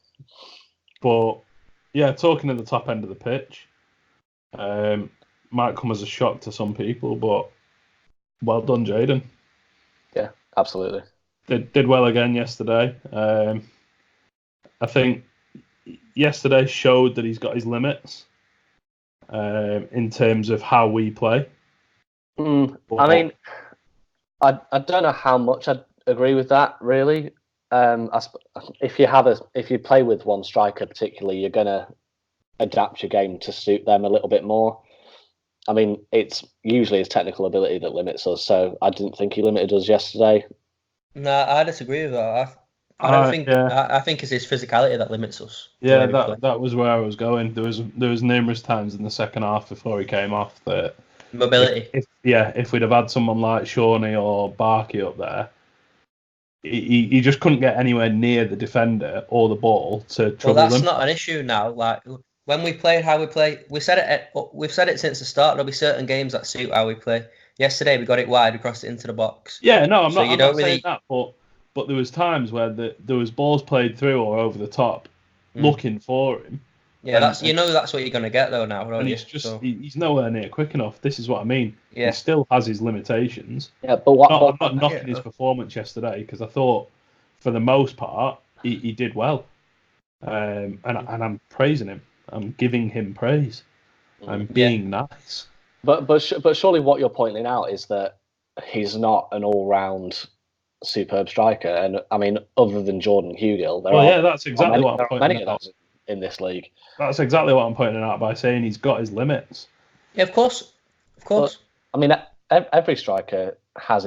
Speaker 1: But yeah, talking at the top end of the pitch, might come as a shock to some people, but well done, Jayden.
Speaker 3: Yeah, absolutely.
Speaker 1: Did well again yesterday. I think yesterday showed that he's got his limits in terms of how we play.
Speaker 3: I mean, I don't know how much I'd agree with that, really. If you play with one striker particularly, you're going to adapt your game to suit them a little bit more. I mean, it's usually his technical ability that limits us, so I didn't think he limited us yesterday.
Speaker 2: No, I disagree with that. I think it's his physicality that limits us.
Speaker 1: Yeah, that was where I was going. There was numerous times in the second half before he came off that
Speaker 2: mobility.
Speaker 1: If we'd have had someone like Shawnee or Barkey up there, he just couldn't get anywhere near the defender or the ball to trouble
Speaker 2: Well, that's
Speaker 1: them.
Speaker 2: not an issue now. Like when we play how we play, we've said it since the start. There'll be certain games that suit how we play. Yesterday we got it wide, we crossed it into the box.
Speaker 1: Yeah, no, I'm not saying that, but there was times where there was balls played through or over the top, looking for him.
Speaker 2: Yeah, that's what you're gonna get though now.
Speaker 1: And he's nowhere near quick enough. This is what I mean. Yeah. He still has his limitations.
Speaker 3: Yeah, but
Speaker 1: I'm not knocking his performance yesterday because I thought, for the most part, he did well, and I'm praising him. I'm giving him praise. I'm being nice.
Speaker 3: But surely what you're pointing out is that he's not an all-round superb striker, and I mean, other than Jordan Hugill,
Speaker 1: that's exactly what I'm pointing out
Speaker 3: in this league.
Speaker 1: That's exactly what I'm pointing out by saying he's got his limits.
Speaker 2: Yeah, of course. But,
Speaker 3: I mean, every striker has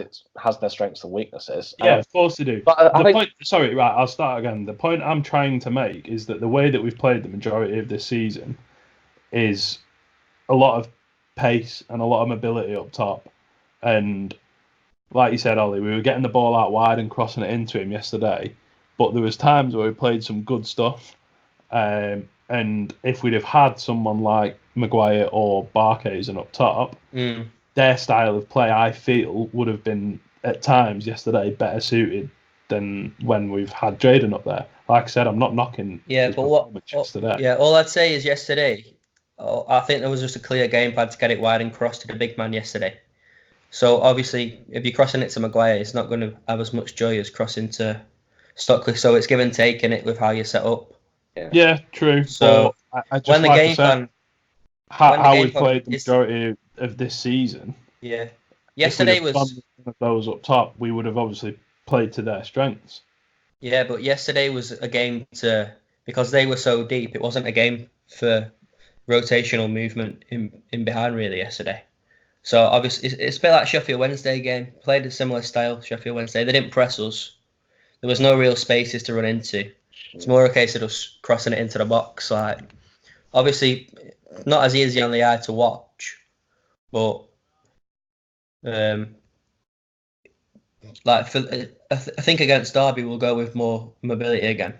Speaker 3: their strengths and weaknesses.
Speaker 1: Yeah, of course they do.
Speaker 3: But
Speaker 1: I'll start again. The point I'm trying to make is that the way that we've played the majority of this season is a lot of pace and a lot of mobility up top, and like you said, Ollie, we were getting the ball out wide and crossing it into him yesterday, but there was times where we played some good stuff, and if we'd have had someone like Maguire or Barkhuizen up top, their style of play, I feel, would have been at times yesterday better suited than when we've had Jayden up there. Like I said, I'm not knocking his performance yesterday.
Speaker 2: Yeah, all I'd say is yesterday, I think there was just a clear game plan to get it wide and cross to the big man yesterday. So obviously, if you're crossing it to Maguire, it's not going to have as much joy as crossing to Stockley. So it's give and take in it with how you set up.
Speaker 1: Yeah, true.
Speaker 2: So
Speaker 1: but I just
Speaker 2: when the
Speaker 1: like
Speaker 2: game
Speaker 1: I said,
Speaker 2: plan,
Speaker 1: how we played the majority of this season.
Speaker 2: Yeah.
Speaker 1: Yesterday if we'd have gone with those up top, we would have obviously played to their strengths.
Speaker 2: Yeah, but yesterday was a game because they were so deep. It wasn't a game for rotational movement in behind really yesterday. So obviously it's a bit like Sheffield Wednesday game. Played a similar style. Sheffield Wednesday. They didn't press us. There was no real spaces to run into. It's more a case of us crossing it into the box. Like obviously not as easy on the eye to watch, but like I think against Derby we'll go with more mobility again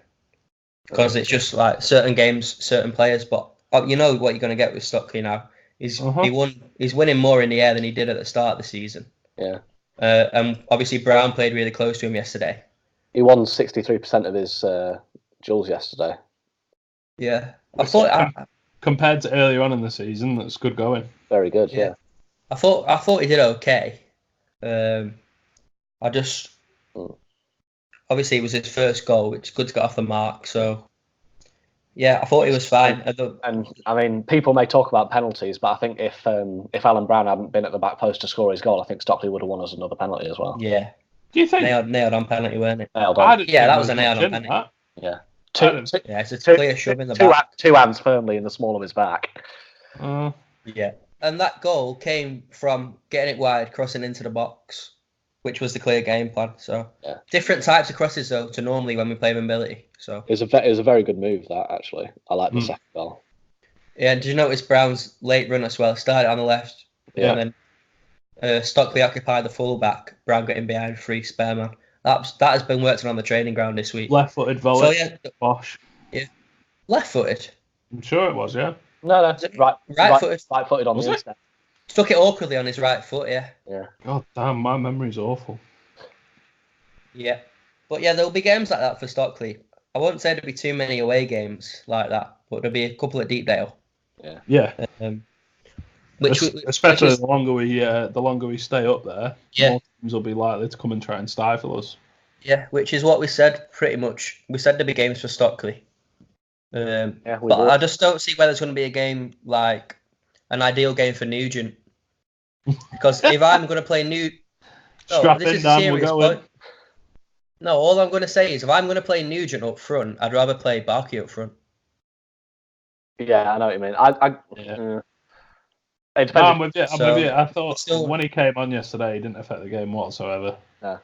Speaker 2: because it's just like certain games, certain players. But you know what you're going to get with Stockley now. He's winning more in the air than he did at the start of the season.
Speaker 3: Yeah.
Speaker 2: And obviously Brown played really close to him yesterday.
Speaker 3: He won 63% of his duels yesterday.
Speaker 2: Yeah, I thought
Speaker 3: compared
Speaker 1: to earlier on in the season, that's good going.
Speaker 3: Very good. Yeah.
Speaker 2: I thought he did okay. I just obviously it was his first goal, which is good to get off the mark. So yeah, I thought he was fine.
Speaker 3: And I mean, people may talk about penalties, but I think if Alan Brown hadn't been at the back post to score his goal, I think Stockley would have won us another penalty as well.
Speaker 2: Yeah.
Speaker 1: Do you think
Speaker 2: nailed on penalty, weren't it?
Speaker 3: Nailed on.
Speaker 2: Yeah, that was a nailed on penalty.
Speaker 3: Yeah.
Speaker 2: It's a clear shove in the back.
Speaker 3: Two hands firmly in the small of his back.
Speaker 2: Yeah. And that goal came from getting it wide, crossing into the box, which was the clear game plan. So different types of crosses though to normally when we play mobility. So
Speaker 3: it was a very good move that actually. I like the second goal.
Speaker 2: Yeah, and did you notice Brown's late run as well? Started on the left, and then Stockley occupied the full back. Brown getting behind free spare man. That has been working on the training ground this week.
Speaker 1: Left-footed volley. So, Bosh.
Speaker 2: Yeah, left-footed.
Speaker 1: I'm sure it was. Yeah.
Speaker 3: No, right-footed. Right-footed on
Speaker 1: was
Speaker 3: the
Speaker 1: it?
Speaker 3: inside.
Speaker 2: Stuck it awkwardly on his right foot. Yeah.
Speaker 1: God damn, my memory's awful.
Speaker 2: Yeah, but yeah, there'll be games like that for Stockley. I won't say there'll be too many away games like that, but there'll be a couple at Deepdale.
Speaker 1: Yeah.
Speaker 2: Especially
Speaker 1: the longer we stay up there, more teams will be likely to come and try and stifle us.
Speaker 2: Yeah, which is what we said pretty much. We said there'd be games for Stockley. But I just don't see whether there's going to be a game like an ideal game for Nugent. Because if I'm going to play this is a serious point. No, all I'm going to say is if I'm going to play Nugent up front, I'd rather play Barkey up front.
Speaker 3: Yeah, I know what you mean. It depends.
Speaker 1: I'm with you. I thought when he came on yesterday, he didn't affect the game whatsoever.
Speaker 3: Yeah.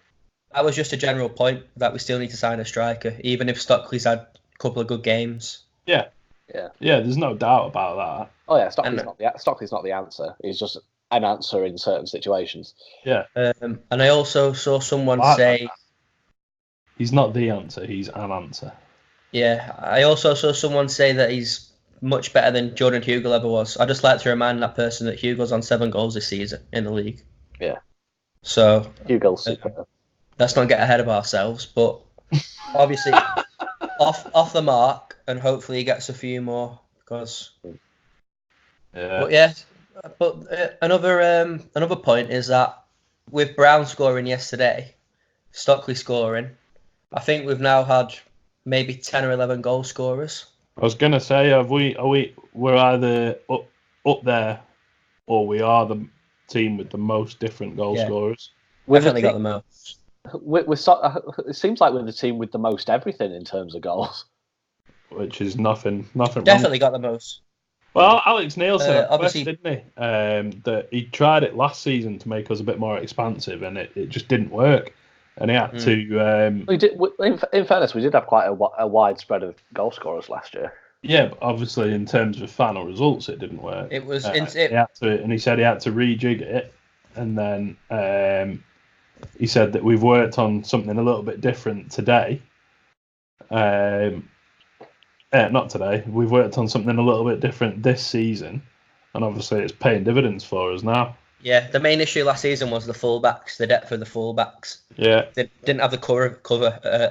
Speaker 2: That was just a general point that we still need to sign a striker, even if Stockley's had a couple of good games.
Speaker 1: Yeah. There's no doubt about that.
Speaker 3: Oh yeah, Stockley's not the answer. He's just an answer in certain situations.
Speaker 1: Yeah.
Speaker 2: And I also saw someone say
Speaker 1: he's not the answer. He's an answer.
Speaker 2: Yeah, I also saw someone say that he's much better than Jordan Hugill ever was. I'd just like to remind that person that Hugill's on 7 goals this season in the league.
Speaker 3: Yeah.
Speaker 2: So
Speaker 3: Hugill's super.
Speaker 2: Let's not get ahead of ourselves, but obviously off the mark, and hopefully he gets a few more because.
Speaker 1: Yeah.
Speaker 2: But another point is that with Brown scoring yesterday, Stockley scoring, I think we've now had maybe 10 or 11 goal scorers.
Speaker 1: I was gonna say, we're either up there, or we are the team with the most different goal scorers.
Speaker 2: We've definitely got the most.
Speaker 3: It seems like we're the team with the most everything in terms of goals,
Speaker 1: which is nothing.
Speaker 2: Definitely got the most.
Speaker 1: Well, Alex Neil said
Speaker 2: obviously,
Speaker 1: didn't he? That he tried it last season to make us a bit more expansive, and it just didn't work. And he had to.
Speaker 3: We did. In fairness, we did have quite a wide spread of goal scorers last year.
Speaker 1: Yeah, but obviously in terms of final results, it didn't work.
Speaker 2: It was.
Speaker 1: He said he had to rejig it, and then he said that we've worked on something a little bit different today. Not today. We've worked on something a little bit different this season, and obviously it's paying dividends for us now.
Speaker 2: Yeah, the main issue last season was the fullbacks, the depth of the fullbacks.
Speaker 1: Yeah,
Speaker 2: they didn't have the cover,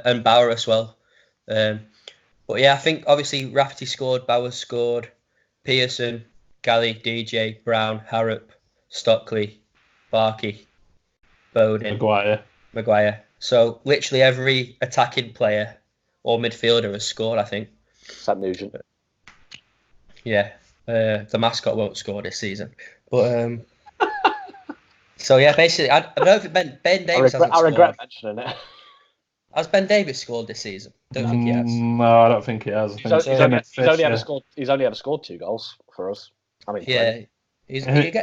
Speaker 2: and Bauer as well. But yeah, I think obviously Rafferty scored, Bauer scored, Pearson, Galley, DJ, Brown, Harrop, Stockley, Barkey, Bowden, Maguire. So literally every attacking player or midfielder has scored, I think.
Speaker 3: Sam Nugent.
Speaker 2: Yeah. The mascot won't score this season. But so yeah, basically I don't know if Ben Davis hasn't scored.
Speaker 3: I regret mentioning it.
Speaker 2: Has Ben Davis scored this season? Don't think he has.
Speaker 1: No, I don't think he has.
Speaker 3: He's only ever scored 2 goals for us. I mean,
Speaker 2: yeah.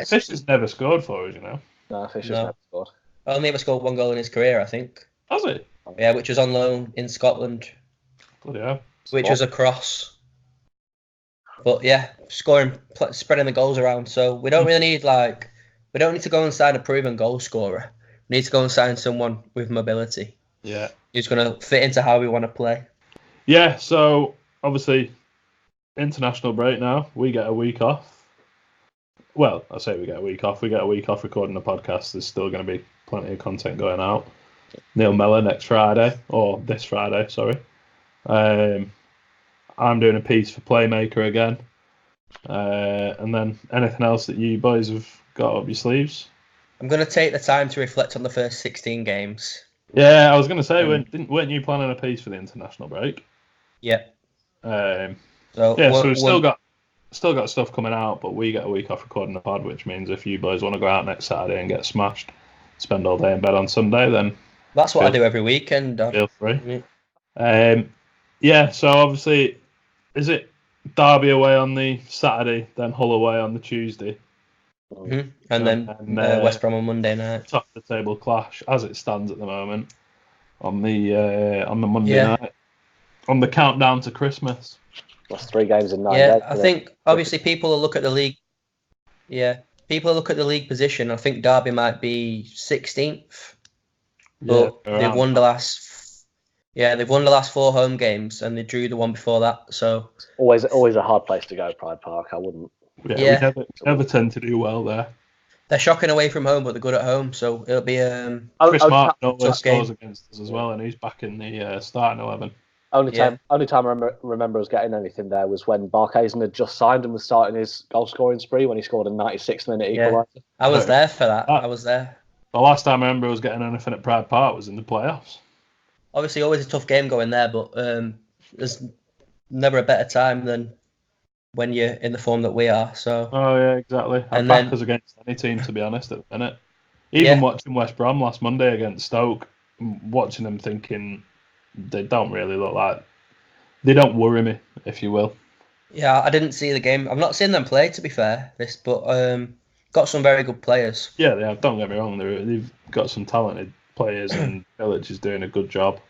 Speaker 1: Fisher's never scored for us, you know.
Speaker 3: No, Fisher's never scored.
Speaker 2: Only ever scored 1 goal in his career, I think.
Speaker 1: Has he?
Speaker 2: Yeah, which was on loan in Scotland.
Speaker 1: Bloody hell.
Speaker 2: Which was a cross. But yeah, spreading the goals around. So we don't really need we don't need to go and sign a proven goal scorer. We need to go and sign someone with mobility.
Speaker 1: Yeah.
Speaker 2: Who's going to fit into how we want to play.
Speaker 1: Yeah, so obviously international break now. We get a week off. Well, I say we get a week off. We get a week off recording the podcast. There's still going to be plenty of content going out. Neil Mellor next Friday, or this Friday, sorry. I'm doing a piece for Playmaker again. And then anything else that you boys have got up your sleeves?
Speaker 2: I'm going to take the time to reflect on the first 16 games.
Speaker 1: Yeah, I was going to say, weren't you planning a piece for the international break?
Speaker 2: Yeah.
Speaker 1: So we've still got stuff coming out, but we get a week off recording the pod, which means if you boys want to go out next Saturday and get smashed, spend all day in bed on Sunday, then
Speaker 2: that's what I do every weekend.
Speaker 1: Feel free. Yeah. So obviously, is it Derby away on the Saturday, then Hull away on the Tuesday?
Speaker 2: Mm-hmm. And then West Brom on Monday night.
Speaker 1: Top of the table clash as it stands at the moment on the Monday night, on the countdown to Christmas.
Speaker 3: That's 3 games in 9 days.
Speaker 2: Yeah, I think obviously people will look at the league. Yeah, people will look at the league position. I think Derby might be 16th, but they've won the last. Yeah, they've won the last 4 home games and they drew the one before that. So
Speaker 3: always a hard place to go, Pride Park. I wouldn't.
Speaker 1: Yeah, we never tend to do well there.
Speaker 2: They're shocking away from home, but they're good at home. So it'll be
Speaker 1: Chris Martin always scores against us as well, and he's back in the starting 11.
Speaker 3: Only time I remember us getting anything there was when Barkhazen had just signed and was starting his goal scoring spree when he scored a 96th minute equaliser.
Speaker 2: I was there for that. I was there.
Speaker 1: The last time I remember us getting anything at Pride Park was in the playoffs.
Speaker 2: Obviously, always a tough game going there, but there's never a better time than when you're in the form that we are. So.
Speaker 1: Oh yeah, exactly. I'd back us against any team, to be honest, at the minute. Even watching West Brom last Monday against Stoke, watching them thinking they don't really look like. They don't worry me, if you will.
Speaker 2: Yeah, I didn't see the game. I've not seen them play, to be fair. But got some very good players.
Speaker 1: Yeah, they have. Don't get me wrong. They've got some talented players, and Village is doing a good job.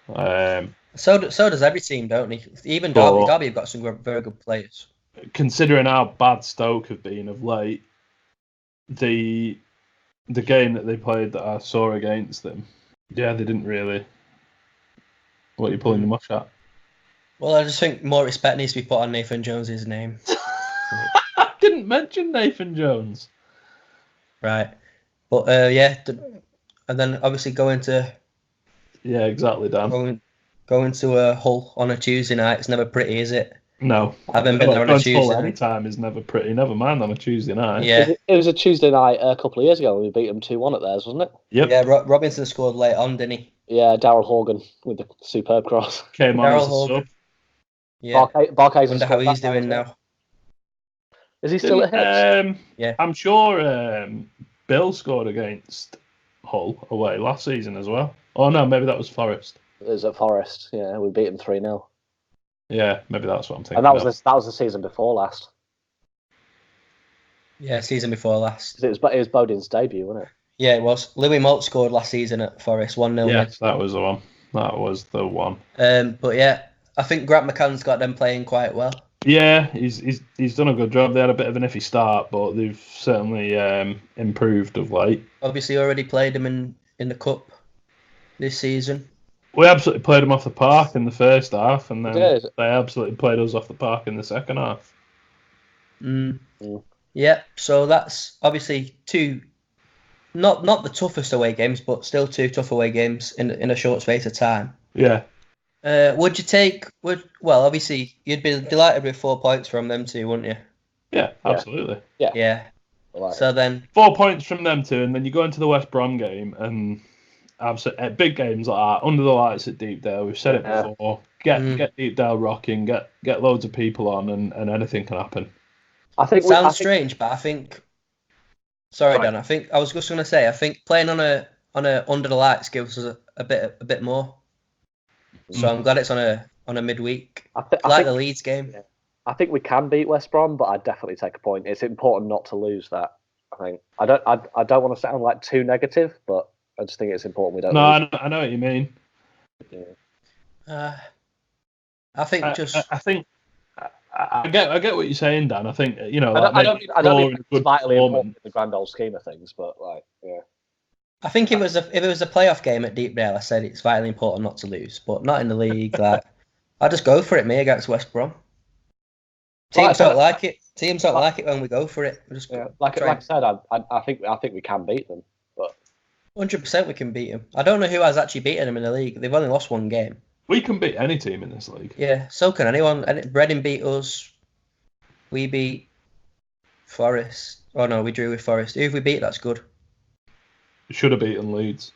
Speaker 2: So does every team, don't they? Even Derby have got some very good players.
Speaker 1: Considering how bad Stoke have been of late, the game that they played that I saw against them, they didn't really. What are you pulling the mush at?
Speaker 2: Well, I just think more respect needs to be put on Nathan Jones's name.
Speaker 1: I didn't mention Nathan Jones.
Speaker 2: Right, but and then obviously going to.
Speaker 1: Yeah, exactly, Dan.
Speaker 2: Going to a Hull on a Tuesday night, it's never pretty, is it?
Speaker 1: No.
Speaker 2: I haven't been there on a Tuesday.
Speaker 1: Any time is never pretty. Never mind on a Tuesday night.
Speaker 2: Yeah.
Speaker 3: It was a Tuesday night a couple of years ago when we beat them 2-1 at theirs, wasn't it?
Speaker 1: Yep.
Speaker 2: Yeah, Robinson scored late on, didn't he?
Speaker 3: Yeah, Darryl Horgan with the superb cross.
Speaker 1: Came on as a sub.
Speaker 2: Yeah.
Speaker 3: Barkhazen.
Speaker 2: Wonder how he's doing now.
Speaker 3: Is he still at Hibs?
Speaker 2: Yeah.
Speaker 1: I'm sure Bill scored against Hull away last season as well. Oh no, maybe that was Forest.
Speaker 3: It was at Forest. Yeah, we beat them 3-0.
Speaker 1: Yeah, maybe that's what I'm thinking.
Speaker 3: And that was the season before last.
Speaker 2: Yeah, season before last.
Speaker 3: It was Bowden's debut, wasn't it?
Speaker 2: Yeah, it was. Louis Moult scored last season at Forest, 1-0.
Speaker 1: Yes, that was the one. That was the one.
Speaker 2: But yeah, I think Grant McCann's got them playing quite well.
Speaker 1: Yeah, he's done a good job. They had a bit of an iffy start, but they've certainly improved of late.
Speaker 2: Obviously, already played them in the cup this season.
Speaker 1: We absolutely played them off the park in the first half, and then they absolutely played us off the park in the second half.
Speaker 2: Yeah, so that's obviously two, not the toughest away games, but still 2 tough away games in a short space of time.
Speaker 1: Yeah.
Speaker 2: Would you take? Obviously you'd be delighted with 4 points from them two, wouldn't you?
Speaker 1: Yeah, absolutely.
Speaker 2: Yeah.
Speaker 3: Like,
Speaker 2: So then,
Speaker 1: 4 points from them two, and then you go into the West Brom game, and at big games like that, under the lights at Deepdale, we've said it before. Get Deepdale rocking, get loads of people on, and anything can happen.
Speaker 3: I think
Speaker 2: sounds strange, but I think. Sorry, Dan. I was just going to say, I think playing on a under the lights gives us a bit more. So I'm glad it's on a midweek. I think the Leeds game.
Speaker 3: Yeah. I think we can beat West Brom, but I'd definitely take a point. It's important not to lose that. I think I don't want to sound like too negative, but I just think it's important we don't.
Speaker 1: No, I know what you mean.
Speaker 2: Yeah. I think
Speaker 1: I get what you're saying, Dan. I think
Speaker 3: I don't think it's vitally important in the grand old scheme of things, but
Speaker 2: I think if it was a playoff game at Deepdale, I said it's vitally important not to lose, but not in the league. I'll just go for it, me against West Brom. Teams don't like it. Teams don't like it when we go for it.
Speaker 3: Like I said, I think we can beat them, but
Speaker 2: 100% we can beat them. I don't know who has actually beaten them in the league. They've only lost one game.
Speaker 1: We can beat any team in this league.
Speaker 2: Yeah, so can anyone. Reading beat us. We beat Forest. Oh no, we drew with Forest. Who have we beat? That's good.
Speaker 1: We should have beaten Leeds.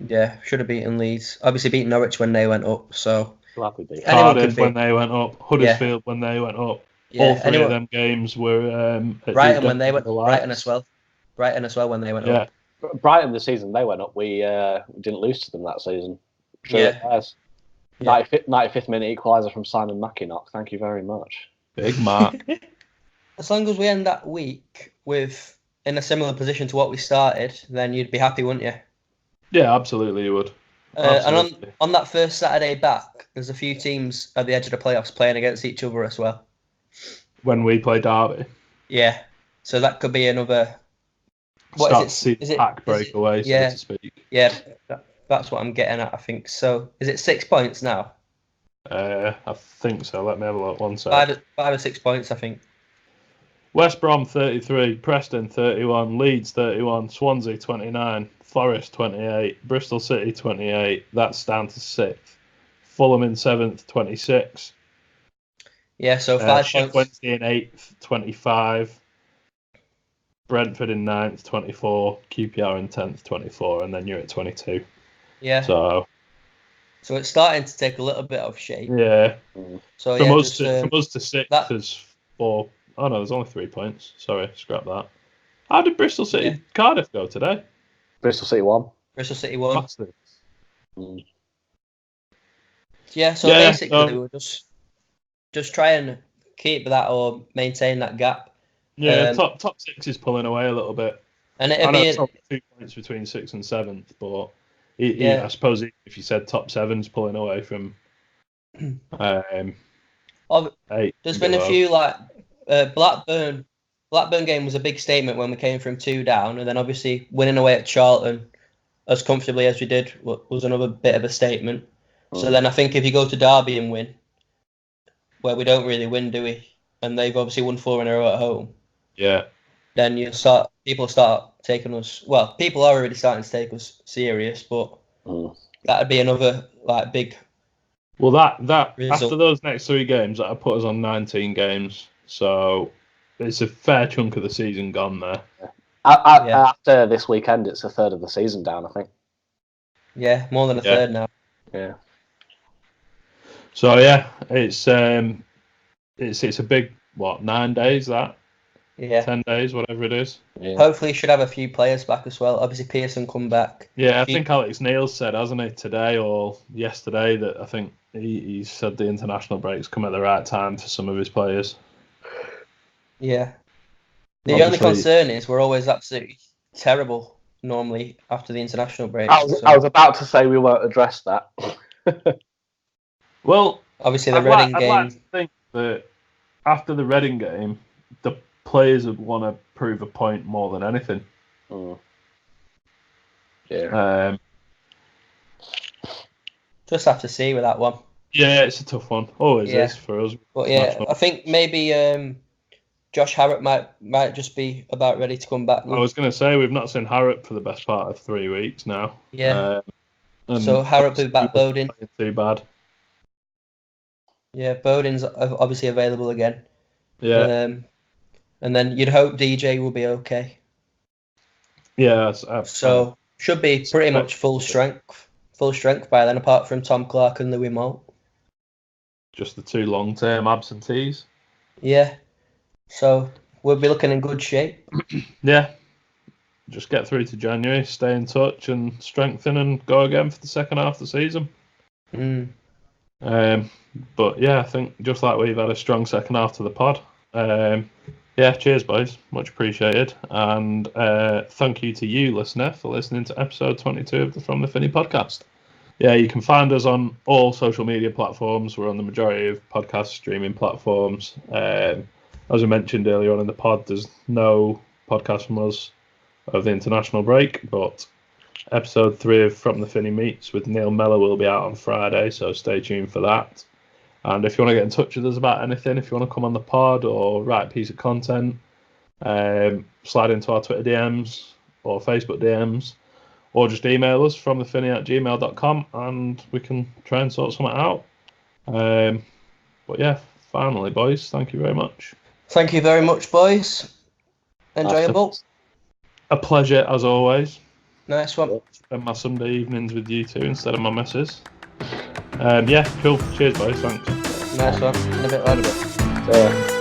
Speaker 2: Yeah, should have beaten Leeds. Obviously beat Norwich when they went up. So
Speaker 1: Cardiff when they went up. Huddersfield when they went up.
Speaker 2: Yeah,
Speaker 1: all three of them games were
Speaker 2: Brighton when they went. Brighton as well. Brighton as well when they went up.
Speaker 3: Brighton the season they went up, we didn't lose to them that season.
Speaker 2: Sure.
Speaker 3: 95th minute equaliser from Simon Mackinock. Thank you very much.
Speaker 1: Big Mark.
Speaker 2: As long as we end that week with in a similar position to what we started, then you'd be happy, wouldn't you?
Speaker 1: Yeah, absolutely, you would.
Speaker 2: And on that first Saturday back, there's a few teams at the edge of the playoffs playing against each other as well.
Speaker 1: When we play Derby.
Speaker 2: Yeah, so that could be another.
Speaker 1: Is it pack breakaway, so to speak?
Speaker 2: Yeah, that's what I'm getting at. I think so. Is it 6 points now?
Speaker 1: I think so. Let me have a look. 1 sec.
Speaker 2: 5 or 6 points, I think.
Speaker 1: West Brom 33, Preston 31, Leeds 31, Swansea 29, Forest 28, Bristol City 28. That's down to 6th. Fulham in 7th, 26.
Speaker 2: Yeah, so 5 points.
Speaker 1: Wednesday in 8th, 25. Brentford in 9th, 24. QPR in 10th, 24. And then you're at 22.
Speaker 2: Yeah.
Speaker 1: So
Speaker 2: it's starting to take a little bit of shape.
Speaker 1: Yeah.
Speaker 2: So
Speaker 1: from us to 6th, there's 4. Oh no, there's only 3 points. Sorry, scrap that. How did Bristol City Cardiff go today?
Speaker 3: Bristol City won.
Speaker 2: Bristol City won.
Speaker 1: Bastards.
Speaker 2: Yeah, so basically we'll just try and keep that or maintain that gap.
Speaker 1: Yeah, top 6 is pulling away a little bit.
Speaker 2: And
Speaker 1: I know it's only 2 points between 6th and 7th, but I suppose if you said top 7's pulling away from 8.
Speaker 2: There's been a few Blackburn game was a big statement when we came from 2 down, and then obviously winning away at Charlton as comfortably as we did was another bit of a statement. So then I think if you go to Derby and win, where we don't really win, do we? And they've obviously won 4 in a row at home.
Speaker 1: Yeah.
Speaker 2: Then people start taking us. Well, people are already starting to take us serious, but that'd be another big.
Speaker 1: Well, that result. After those next 3 games, that'll put us on 19 games. So it's a fair chunk of the season gone there.
Speaker 3: After this weekend, it's a third of the season down, I think.
Speaker 2: Yeah, more than a third now.
Speaker 3: Yeah.
Speaker 1: So yeah, it's a big 9 days that.
Speaker 2: Yeah.
Speaker 1: 10 days, whatever it is.
Speaker 2: Yeah. Hopefully, should have a few players back as well. Obviously, Pearson come back.
Speaker 1: Yeah, I think Alex Neil said, hasn't he, today or yesterday, that I think he said the international breaks come at the right time for some of his players.
Speaker 2: Yeah. The only concern is we're always absolutely terrible normally after the international break.
Speaker 3: I was about to say we won't address that.
Speaker 1: Well,
Speaker 2: obviously the Reading game.
Speaker 1: I'd like to think that after the Reading game, the players would want to prove a point more than anything.
Speaker 3: Yeah.
Speaker 2: Just have to see with that one.
Speaker 1: Yeah, it's a tough one. Always is for us.
Speaker 2: But yeah, I think maybe Josh Harrop might just be about ready to come back.
Speaker 1: I was going to say, we've not seen Harrop for the best part of 3 weeks now.
Speaker 2: Yeah. So Harrop will be back. Bowden.
Speaker 1: Too bad.
Speaker 2: Yeah, Bowden's obviously available again.
Speaker 1: Yeah.
Speaker 2: and then you'd hope DJ will be okay.
Speaker 1: Yeah.
Speaker 2: So should be pretty much full strength by then, apart from Tom Clark and Louis Moult.
Speaker 1: Just the 2 long-term absentees.
Speaker 2: Yeah. So we'll be looking in good shape.
Speaker 1: Yeah. Just get through to January, stay in touch, and strengthen and go again for the second half of the season. But yeah, I think just like we've had a strong second half to the pod. Yeah, cheers, boys. Much appreciated. And thank you to you, listener, for listening to episode 22 of the From the Finney podcast. Yeah, you can find us on all social media platforms. We're on the majority of podcast streaming platforms. As I mentioned earlier on in the pod, there's no podcast from us of the international break, but episode 3 of From the Finney Meets with Neil Mellor will be out on Friday, so stay tuned for that. And if you want to get in touch with us about anything, if you want to come on the pod or write a piece of content, slide into our Twitter DMs or Facebook DMs, or just email us from thefinney@gmail.com and we can try and sort something out. But yeah, finally, boys, thank you very much.
Speaker 2: Thank you very much, boys. Enjoyable.
Speaker 1: A pleasure, as always.
Speaker 2: Nice one.
Speaker 1: Spend my Sunday evenings with you two instead of my missus. Yeah, cool. Cheers, boys. Thanks.
Speaker 2: Nice one. In a bit later.